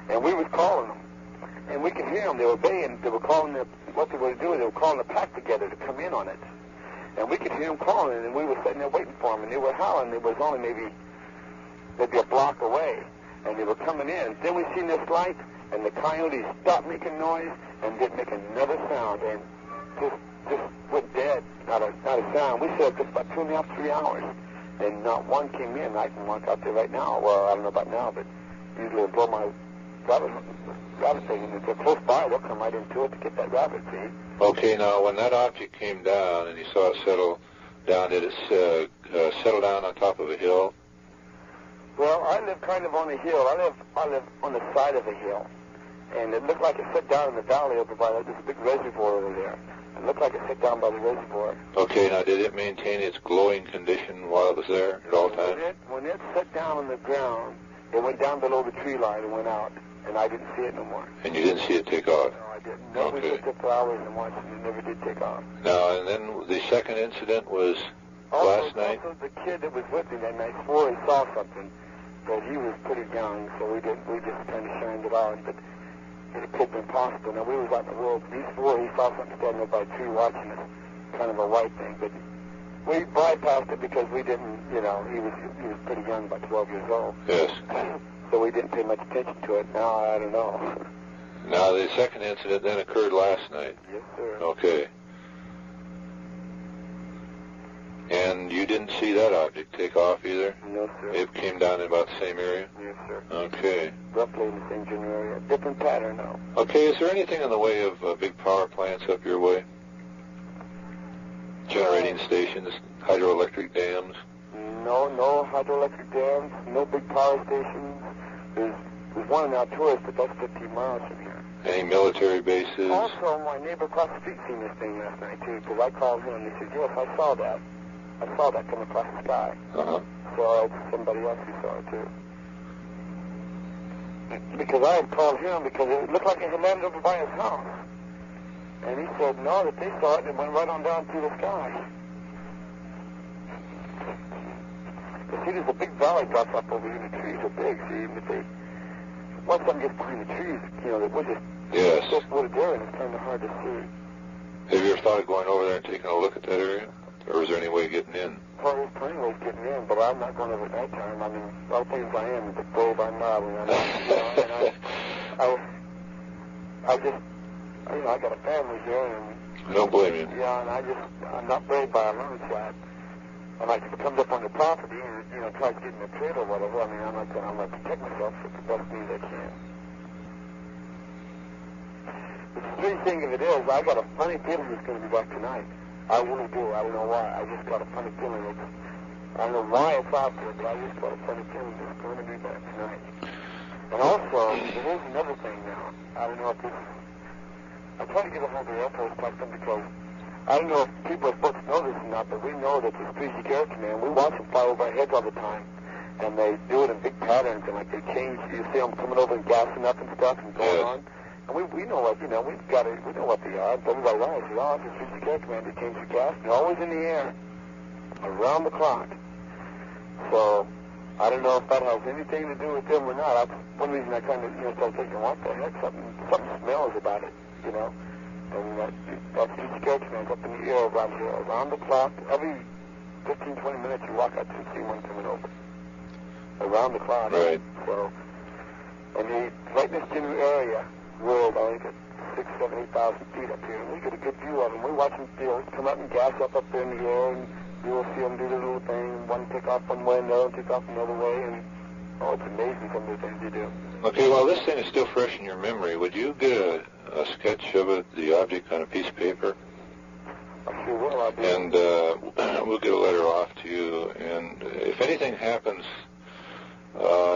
And we was calling them. And we could hear them. They were baying. They were calling what they were doing. They were calling the pack together to come in on it. And we could hear them calling, and we were sitting there waiting for them. And they were howling. It was only maybe a block away, and they were coming in. Then we seen this light, and the coyotes stopped making noise and didn't make another sound, and just went dead, not a sound. We sat just about 2.5, 3 hours, and not one came in. I can walk out there right now. Well, I don't know about now, but usually I blow my rabbit thing, and if they're close by, they'll come right into it to get that rabbit, see? Okay, now, when that object came down and you saw it settle down, did it settle down on top of a hill? Well, I live kind of on a hill. I live on the side of a hill, and it looked like it set down in the valley over by this big reservoir over there. It looked like it set down by the reservoir. Okay, now, did it maintain its glowing condition while it was there at all times? When it set down on the ground, it went down below the tree line and went out, and I didn't see it no more. And you didn't see it take off? No, I didn't. No, we looked up for hours and watched it, and it never did take off. Now, and then the second incident was last night? Also, the kid that was with me that night swore he saw something, but he was pretty young, so we just kind of shined it on, but it could have been possible. Now, we was out in the world. He swore he saw something standing there by a tree watching us, kind of a white thing, but we bypassed it because we didn't, he was pretty young, about 12 years old. Yes. So we didn't pay much attention to it. Now, I don't know. Now, the second incident then occurred last night? Yes, sir. Okay. And you didn't see that object take off either? No, sir. It came down in about the same area? Yes, sir. Okay. Roughly in the same general area. Different pattern, though. Okay, is there anything in the way of big power plants up your way? Generating stations, hydroelectric dams? no hydroelectric dams, no big power stations. There's one in Alturas, but that's 15 miles from here. Any military bases? Also, my neighbor across the street seen this thing last night, too, because I called him and he said, yes, I saw that. I saw that coming across the sky. Uh-huh. So it's somebody else who saw it, too. Because I had called him because it looked like it had landed over by his house. And he said, no, that they saw it and it went right on down through the sky. You see, there's a big valley drops up over here. The trees are big, see, but once something gets behind the trees, we're just wooded there, and it's kind of hard to see. Have you ever thought of going over there and taking a look at that area? Or is there any way of getting in? Well, there's plenty of ways getting in, but I'm not going over at night time. I mean, a lot of things I am, but brave I'm not. And I got a family here, and I don't blame you. Yeah, and I'm not brave by a long shot. And like if it comes up on the property and tries to get in the trade or whatever, I mean, I'm going to protect myself with the best means I can. The strange thing of it is, I got a funny feeling it's going to be back tonight. I really do. I don't know why. I just got a funny feeling. I don't know why it's out there, but I just got a funny feeling it's going to be back tonight. And also, there is another thing now. I don't know if this is... I'm trying to get a hold of the Air Force Captain because I don't know if people are supposed to know this or not, but we know that the Street Security Command, we watch them fly over our heads all the time. And they do it in big patterns, and like they change, you see them coming over and gassing up and stuff and going on. And we know what, we know what they are. But everybody lies. Oh, it's the Street Security Command, they change the gas. They're always in the air, around the clock. So, I don't know if that has anything to do with them or not. That's one reason I kind of, started thinking, what the heck, something smells about it, And that Street Security Command's up in the air around here, around the clock. Every 15, 20 minutes you walk out to see one coming over. Around the clock. Right. So, and right in this general area, we're like at 6,000, 7,000, 8,000 feet up here, and we get a good view of them. We watch them come up and gas up there in the air, and you'll see them do their little thing, one take off one way, another take off another way, and it's amazing some of the things they do. Okay, well, this thing is still fresh in your memory. Would you get a sketch of it, the object, on a piece of paper? I sure will, I'll do. And we'll get a letter off to you, and if anything happens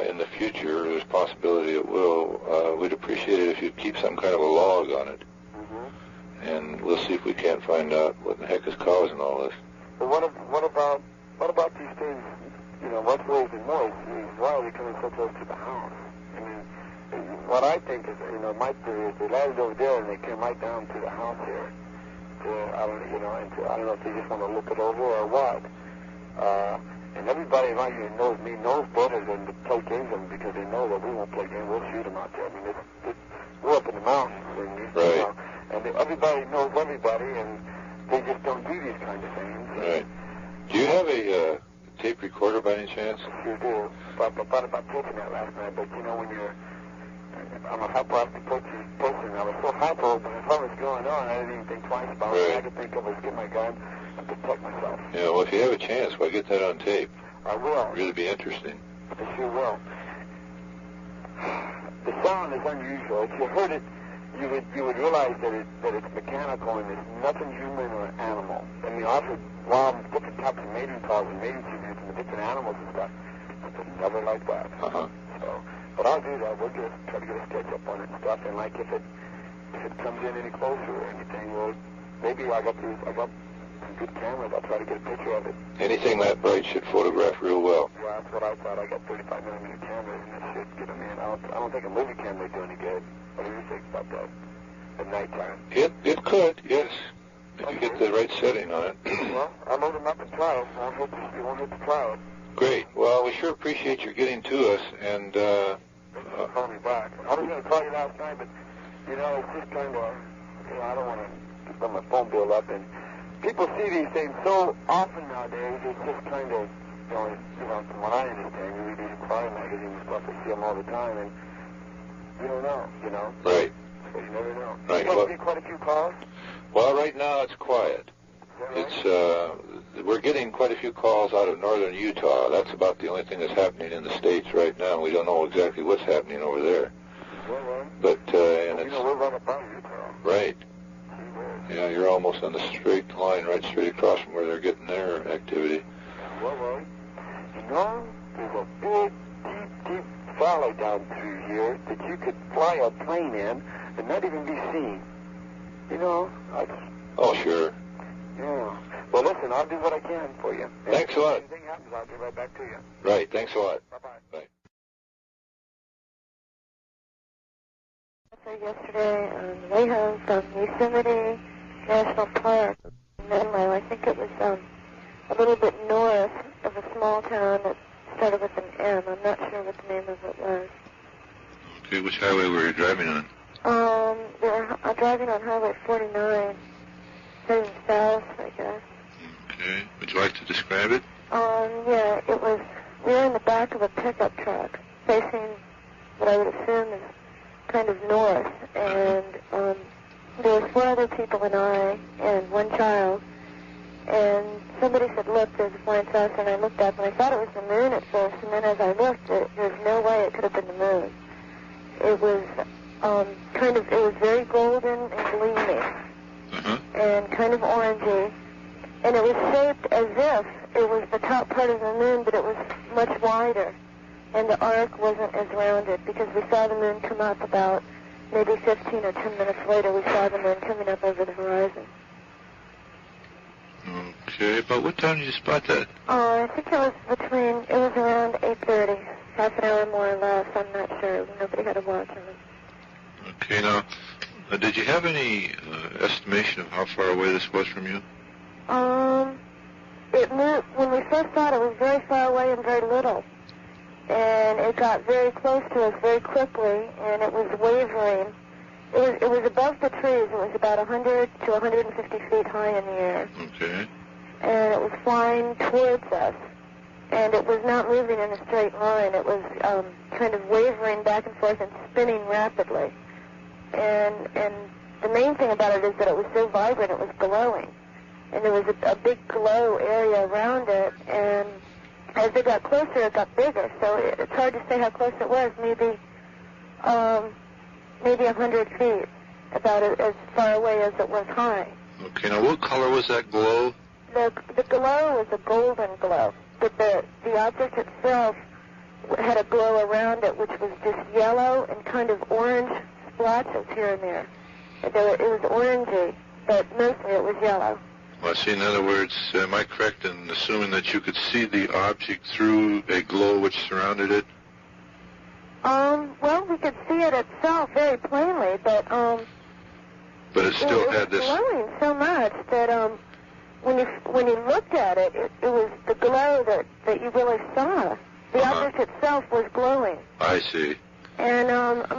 in the future, there's a possibility it will, we'd appreciate it if you'd keep some kind of a log on it. Mm-hmm. And we'll see if we can't find out what the heck is causing all this. But what about these things, what's raised the noise? Why are they coming so close to the house? I mean, what I think is, my theory is they landed over there and they came right down to the house here. I don't know if they just want to look it over or what. And everybody around here knows me, knows better than to play games with them because they know that we won't play games. We'll shoot them out there. I mean, we're up in the mountains. Right. And everybody knows everybody, and they just don't do these kind of things. Right. Do you have a tape recorder by any chance? I sure do. I thought about taking that last night, but when I'm a hyperactive person, I was so hyper, but if I was going on, I didn't even think twice about it. All I could think of was get my gun and protect myself. Yeah, well, if you have a chance, why get that on tape? I will. It'd really be interesting. I sure will. The sound is unusual. If you heard it, you would realize that it's mechanical and it's nothing human or animal. I mean, I've heard different types of mating calls and mating signals from the different animals and stuff. But never like that. Uh-huh. So, but I'll do that. We'll try to get a sketch up on it and stuff. And like if it comes in any closer or anything, well, maybe I got some good cameras. I'll try to get a picture of it. Anything that bright should photograph real well. Well, that's what I thought. I got 35mm cameras, and it should get them in. I don't think a movie camera would do any good. What do you think about that? At nighttime. It could, yes. If you get the right setting on it. Well, I'll load them up and try it. You won't hit the cloud. Great. Well, we sure appreciate your getting to us, and call me back. I was going to call you last night, but it's just kind of, I don't want to let my phone bill up. And people see these things so often nowadays. It's just kind of, from what I understand, you read these crime magazines and stuff. They see them all the time, and you don't know. Right. So you never know. Right. You must get quite a few calls. Well, right now it's quiet. We're getting quite a few calls out of northern Utah. That's about the only thing that's happening in the States right now. We don't know exactly what's happening over there. But, and it's... we're right about Utah. Right. Yeah, you're almost on the straight line, right straight across from where they're getting their activity. Well. You know, there's a big, deep valley down through here that you could fly a plane in and not even be seen. You know, Oh, sure. yeah. Well, listen, I'll do what I can for you. Thanks a lot. If anything happens, I'll get right back to you. Right, thanks a lot. Bye-bye. Bye. So yesterday on the way home from Yosemite National Park in Menlo, I think it was a little bit north of a small town that started with an M. I'm not sure what the name of it was. Okay, which highway were you driving on? We were driving on Highway 49, heading south, I guess. Okay, would you like to describe it? Yeah, we were in the back of a pickup truck, facing what I would assume is kind of north, and there was 4 other people and I, and 1 child, and somebody said, look, there's a flying saucer, and I looked up, and I thought it was the moon at first, and then as I looked, there's no way it could have been the moon. It was it was very golden and gleaming, and kind of orangey, and it was shaped as if it was the top part of the moon, but it was much wider, and the arc wasn't as rounded, because we saw the moon come up about maybe 15 or 10 minutes later. We saw the moon coming up over the horizon. Okay, about what time did you spot that? I think it was around 8:30, half an hour more or less. I'm not sure. Nobody had a watch on it. Okay, now, did you have any estimation of how far away this was from you? It moved, when we first saw it was very far away and very little. And it got very close to us very quickly, and it was wavering. It was above the trees. It was about 100 to 150 feet high in the air. Okay. And it was flying towards us. And it was not moving in a straight line. It was kind of wavering back and forth and spinning rapidly. And the main thing about it is that it was so vibrant, it was glowing. And there was a big glow area around it, and as it got closer, it got bigger. So it's hard to say how close it was. Maybe 100 feet, about as far away as it was high. Okay, now what color was that glow? The glow was a golden glow, but the object itself had a glow around it, which was just yellow and kind of orange splotches here and there. It was orangey, but mostly it was yellow. Well, see, in other words, am I correct in assuming that you could see the object through a glow which surrounded it? Well, we could see it itself very plainly, but it still had this... It was glowing so much that when you looked at it, it was the glow that you really saw. The object itself was glowing. I see. And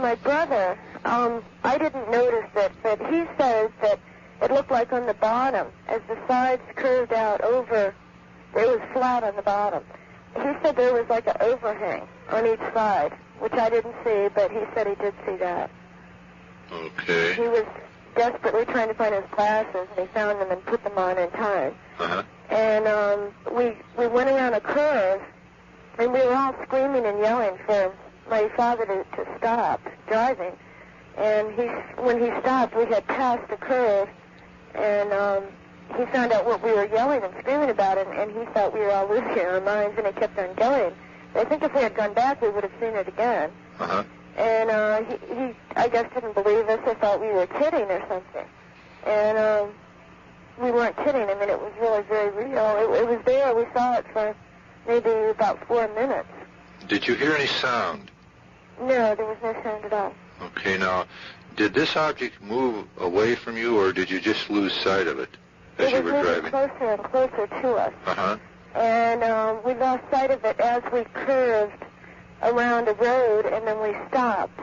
my brother, I didn't notice it, but he says that it looked like on the bottom, as the sides curved out over, it was flat on the bottom. He said there was like an overhang on each side, which I didn't see, but he said he did see that. Okay. He was desperately trying to find his glasses, and he found them and put them on in time. And we went around a curve, and we were all screaming and yelling for my father to stop driving. And when he stopped, we had passed a curve, and he found out what we were yelling and screaming about, and he thought we were all losing our minds, and he kept on going. I think if we had gone back, we would have seen it again. And he, I guess, didn't believe us or thought we were kidding or something. And we weren't kidding. I mean, it was really very real. It was there. We saw it for maybe about 4 minutes. Did you hear any sound? No, there was no sound at all. Okay, now, did this object move away from you, or did you just lose sight of it as you were driving? It was moving closer and closer to us. And we lost sight of it as we curved around a road, and then we stopped.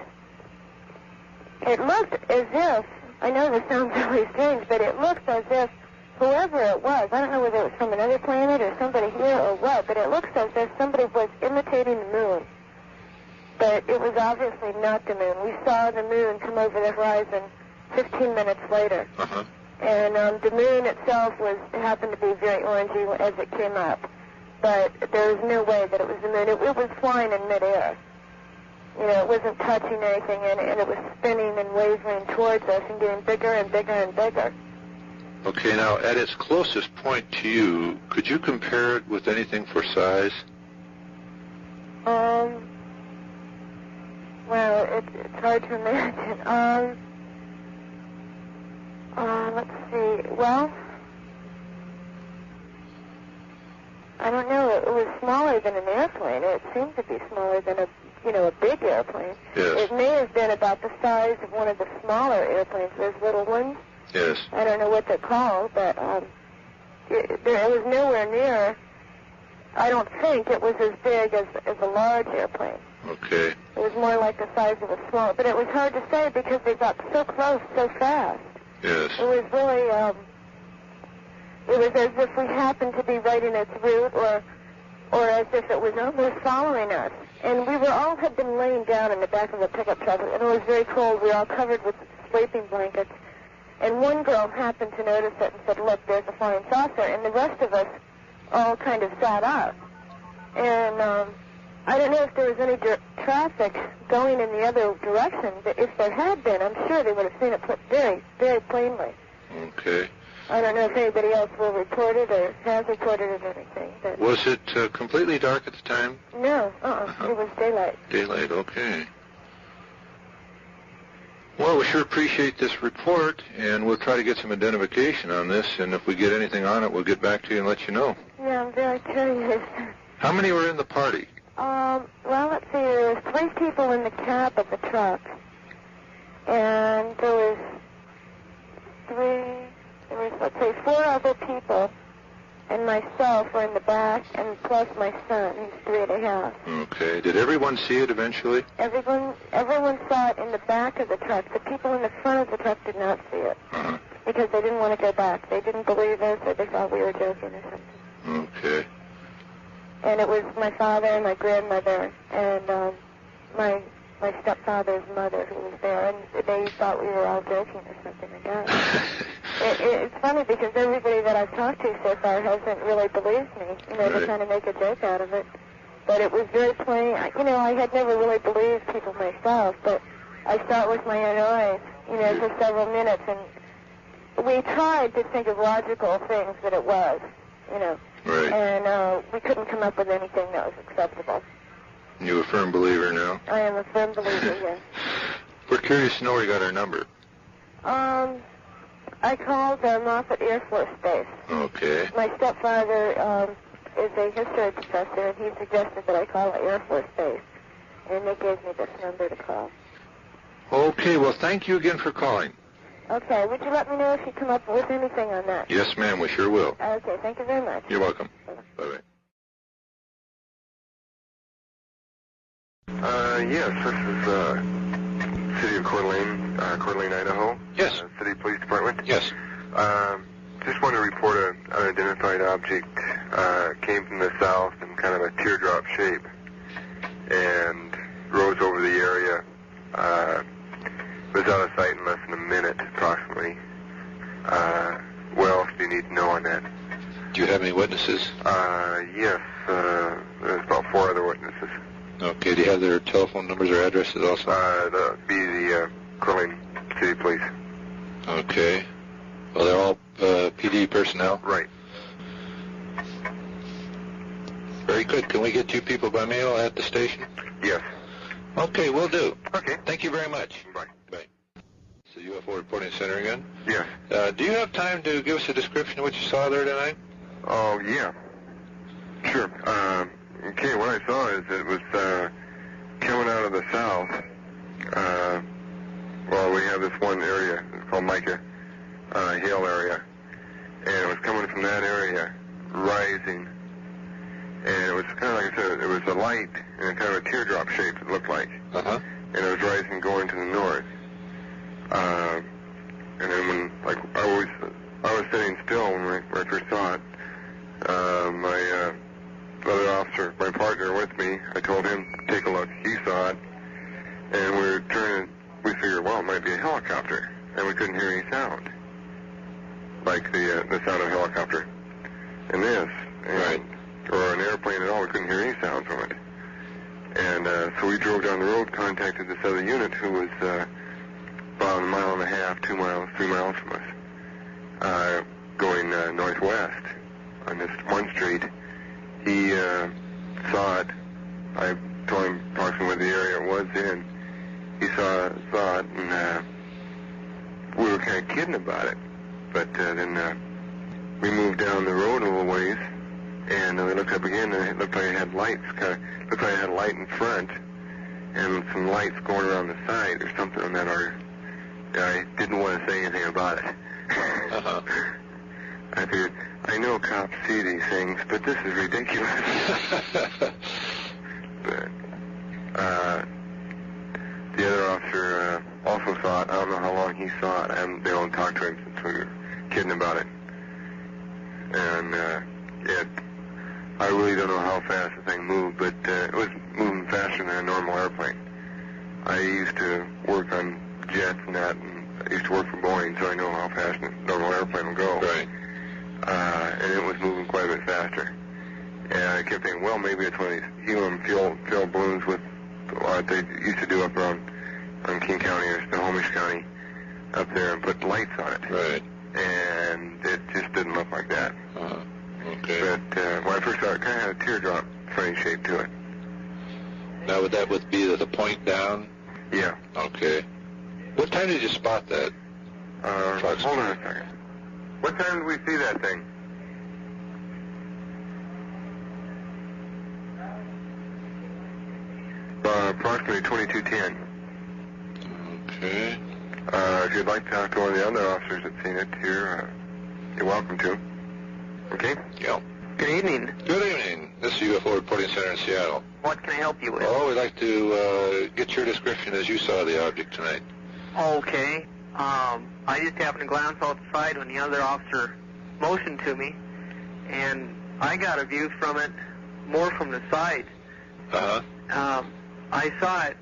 It looked as if, I know this sounds really strange, but it looked as if whoever it was, I don't know whether it was from another planet or somebody here or what, but it looks as if somebody was imitating the moon. But it was obviously not the moon. We saw the moon come over the horizon 15 minutes later. And the moon itself happened to be very orangey as it came up. But there was no way that it was the moon. It was flying in midair. You know, it wasn't touching anything, and it was spinning and wavering towards us and getting bigger and bigger and bigger. Okay, now, at its closest point to you, could you compare it with anything for size? it's hard to imagine. Let's see. Well, I don't know. It was smaller than an airplane. It seemed to be smaller than a big airplane. Yes. It may have been about the size of one of the smaller airplanes, those little ones. Yes. I don't know what they're called, but it was nowhere near. I don't think it was as big as a large airplane. Okay. It was more like the size of a small, but it was hard to say because they got so close so fast. Yes. It was really, it was as if we happened to be right in its route, or as if it was almost following us. And we had been laying down in the back of the pickup truck, and it was very cold. We were all covered with sleeping blankets. And one girl happened to notice it and said, "Look, there's a flying saucer." And the rest of us all kind of sat up. And I don't know if there was any traffic going in the other direction, but if there had been, I'm sure they would have seen it very, very plainly. Okay. I don't know if anybody else will report it or has reported it or anything. But Was it completely dark at the time? No, It was daylight. Daylight, okay. Well, we sure appreciate this report, and we'll try to get some identification on this, and if we get anything on it, we'll get back to you and let you know. Yeah, I'm very curious. How many were in the party? Well, let's see, there was 3 people in the cab of the truck, and there was, let's say, 4 other people, and myself were in the back, and plus my son, who's 3 1/2. Okay. Did everyone see it eventually? Everyone saw it in the back of the truck. The people in the front of the truck did not see it, because they didn't want to go back. They didn't believe us, or they thought we were joking or something. Okay. And it was my father and my grandmother and my stepfather's mother who was there, and they thought we were all joking or something like that. It's funny because everybody that I've talked to so far hasn't really believed me. They kind of make a joke out of it. But it was very plain. I had never really believed people myself, but I saw it with my own eyes, for several minutes, and we tried to think of logical things that it was, Right. And we couldn't come up with anything that was acceptable. You a firm believer now? I am a firm believer, yes. We're curious to know where you got our number. I called Moffett Air Force Base. Okay. My stepfather is a history professor, and he suggested that I call the Air Force Base, and they gave me this number to call. Okay, well, thank you again for calling. Okay, would you let me know if you come up with anything on that? Yes, ma'am, we sure will. Okay, thank you very much. You're welcome. Bye-bye. Bye-bye. Yes, this is City of Coeur d'Alene, Idaho. Yes. City Police Department. Yes. Just want to report an unidentified object. Came from the south in kind of a teardrop shape and rose over the area. Was out of sight in less than a minute, approximately. What else do you need to know on that? Do you have any witnesses? Yes. There's about 4 other witnesses. Okay, do you have their telephone numbers or addresses also? That'd be the Coeur d'Alene City Police. Okay. Well, they're all PD personnel? Right. Very good. Can we get 2 people by mail at the station? Yes. Okay, will do. Okay. Thank you very much. Bye. Bye. It's the UFO Reporting Center again. Yes. Do you have time to give us a description of what you saw there tonight? Oh, yeah. Sure. Okay, what I saw is it was coming out of the south. Well, we have this one area, it's called Micah Hill area, and it was coming from that area, rising, and it was kind of like I said, it was a light in kind of a teardrop shape, it looked like, Uh-huh. and it was rising going to the north. And then when, like, I was sitting still when I first saw it. My other officer, my partner with me, I told him to take a look. He saw it, and we were turning. We figured, well, it might be a helicopter, and we couldn't hear any sound, like the sound of a helicopter, and this, and, or an airplane at all. We couldn't hear any sound from it, and so we drove down the road, contacted this other unit who was about 1.5 miles, 2 miles, 3 miles from us, going northwest on this one street. He saw it. I told him approximately what the area it was in, he saw it, and we were kind of kidding about it. But then we moved down the road a little ways, and we looked up again, and it looked like it had lights. Looked like it had a light in front, and some lights going around the side or something on that order. I didn't want to say anything about it. Uh-huh. I figured, I know cops see these things, but this is ridiculous. But, the other officer also saw it. I don't know how long he saw it. I haven't been able to talk to him since we were kidding about it. And I really don't know how fast the thing moved, but it was moving faster than a normal airplane. I used to work on jets and that, and I used to work for Boeing, so I know how fast a normal airplane will go. Right. And it was moving quite a bit faster. And I kept thinking, well, maybe it's one of these helium-filled balloons with what they used to do up around King County or Snohomish County up there and put lights on it. Right. And it just didn't look like that. Uh-huh. Okay. But when I first saw it, it kind of had a teardrop funny shape to it. Now, would that be the point down? Yeah. Okay. What time did you spot that? Hold on a second. What time did we see that thing? Approximately 22:10. Okay. If you'd like to talk to one of the other officers that's seen it here, you're welcome to. Okay? Yeah. Good evening. Good evening. This is UFO Reporting Center in Seattle. What can I help you with? Oh, we'd like to get your description as you saw the object tonight. Okay. I just happened to glance outside when the other officer motioned to me, and I got a view from it more from the side. Uh-huh. I saw it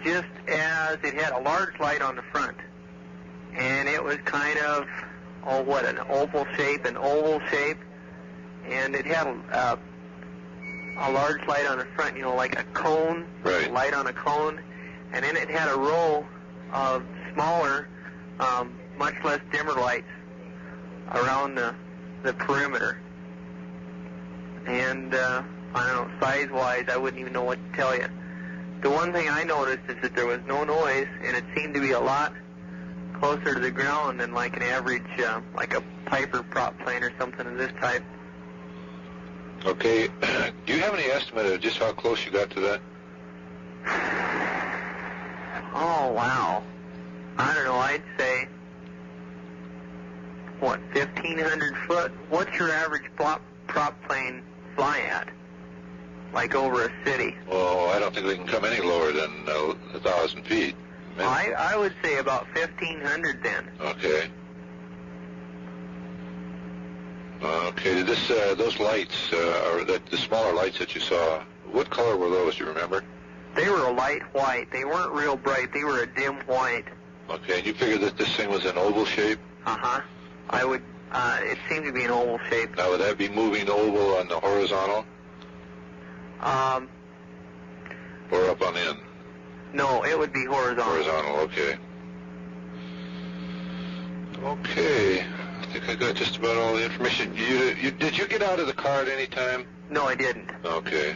just as it had a large light on the front, and it was kind of, an oval shape, and it had a large light on the front, like a cone, right. Light on a cone, and then it had a row of smaller, much less dimmer lights around the perimeter. And, I don't know, size-wise, I wouldn't even know what to tell you. The one thing I noticed is that there was no noise, and it seemed to be a lot closer to the ground than like an average, like a Piper prop plane or something of this type. Okay. Do you have any estimate of just how close you got to that? Oh, wow. I don't know, I'd say, 1,500 foot? What's your average prop plane fly at? Like over a city? Well, I don't think we can come any lower than 1,000 feet. I would say about 1,500 then. Okay. Okay, did those lights, or the smaller lights that you saw, what color were those, do you remember? They were a light white. They weren't real bright. They were a dim white. Okay, and you figured that this thing was an oval shape? Uh-huh. It seemed to be an oval shape. Now, would that be moving oval on the horizontal? Or up on end? No, it would be horizontal. Horizontal, okay. Okay, I think I got just about all the information. Did you get out of the car at any time? No, I didn't. Okay.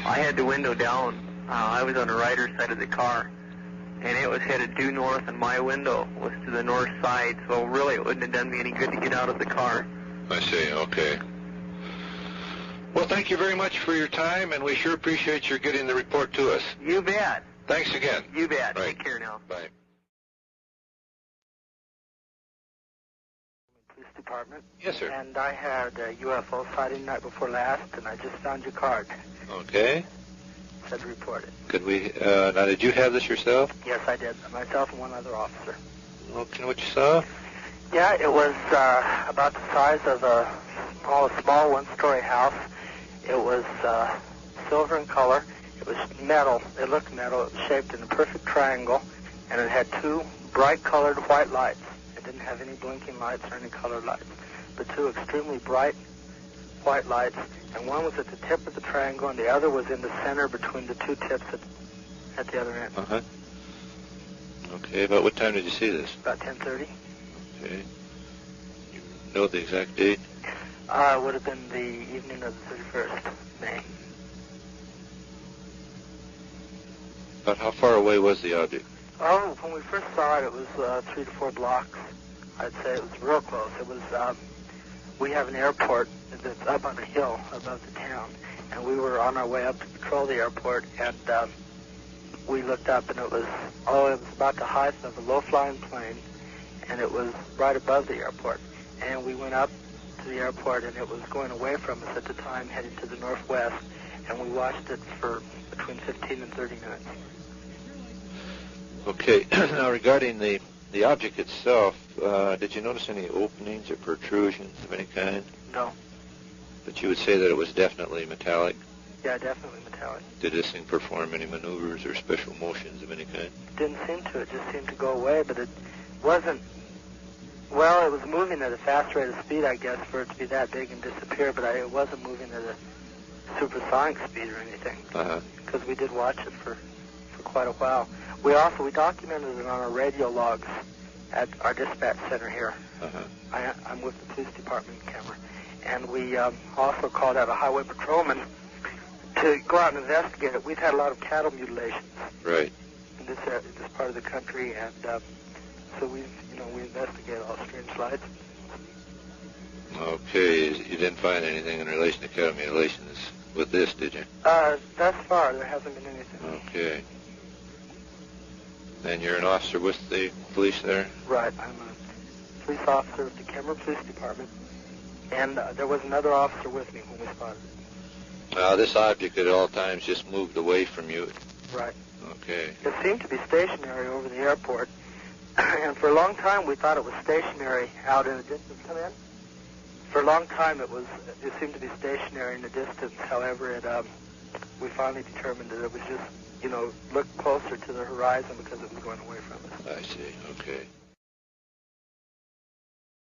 I had the window down. I was on the rider's side of the car, and it was headed due north, and my window was to the north side, so really it wouldn't have done me any good to get out of the car. I see, okay. Well, thank you very much for your time, and we sure appreciate your getting the report to us. You bet. Thanks again. You bet. Right. Take care now. Bye. Police Department. Yes, sir. And I had a UFO sighting night before last, and I just found your card. Okay. Said report it. Could we, now did you have this yourself? Yes, I did. Myself and one other officer. Okay, what you saw? Yeah, it was about the size of a small one-story house. It was silver in color. It was metal. It looked metal. It was shaped in a perfect triangle, and it had two bright-colored white lights. It didn't have any blinking lights or any colored lights, but two extremely bright white lights, and one was at the tip of the triangle, and the other was in the center between the two tips at the other end. Uh-huh. Okay, about what time did you see this? About 10:30. Okay. You know the exact date? It would have been the evening of the 31st May. About how far away was the object? Oh, when we first saw it, it was 3 to 4 blocks. I'd say it was real close. It was, we have an airport that's up on a hill above the town, and we were on our way up to patrol the airport, and we looked up, and it was about the height of a low-flying plane, and it was right above the airport. And we went up to the airport, and it was going away from us at the time, heading to the northwest, and we watched it for between 15 and 30 minutes. Okay. Now, regarding the object itself, did you notice any openings or protrusions of any kind? No. But you would say that it was definitely metallic? Yeah, definitely metallic. Did this thing perform any maneuvers or special motions of any kind? Didn't seem to. It just seemed to go away, but it wasn't... Well, it was moving at a fast rate of speed, I guess, for it to be that big and disappear, but it wasn't moving at a supersonic speed or anything. Because we did watch it for quite a while. We documented it on our radio logs at our dispatch center here. I'm with the police department camera. And we also called out a highway patrolman to go out and investigate it. We've had a lot of cattle mutilations right. in this part of the country, and so we investigate all strange lights. Okay, you didn't find anything in relation to cattle mutilations with this, did you? Thus far, there hasn't been anything. Okay. And you're an officer with the police there? Right, I'm a police officer of the Kemmer Police Department, and there was another officer with me when we spotted it. This object at all times just moved away from you? Right. Okay. It seemed to be stationary over the airport, and for a long time we thought it was stationary out in the distance. Come in. For a long time it seemed to be stationary in the distance. However, we finally determined that it was just, looked closer to the horizon because it was going away from us. I see. Okay.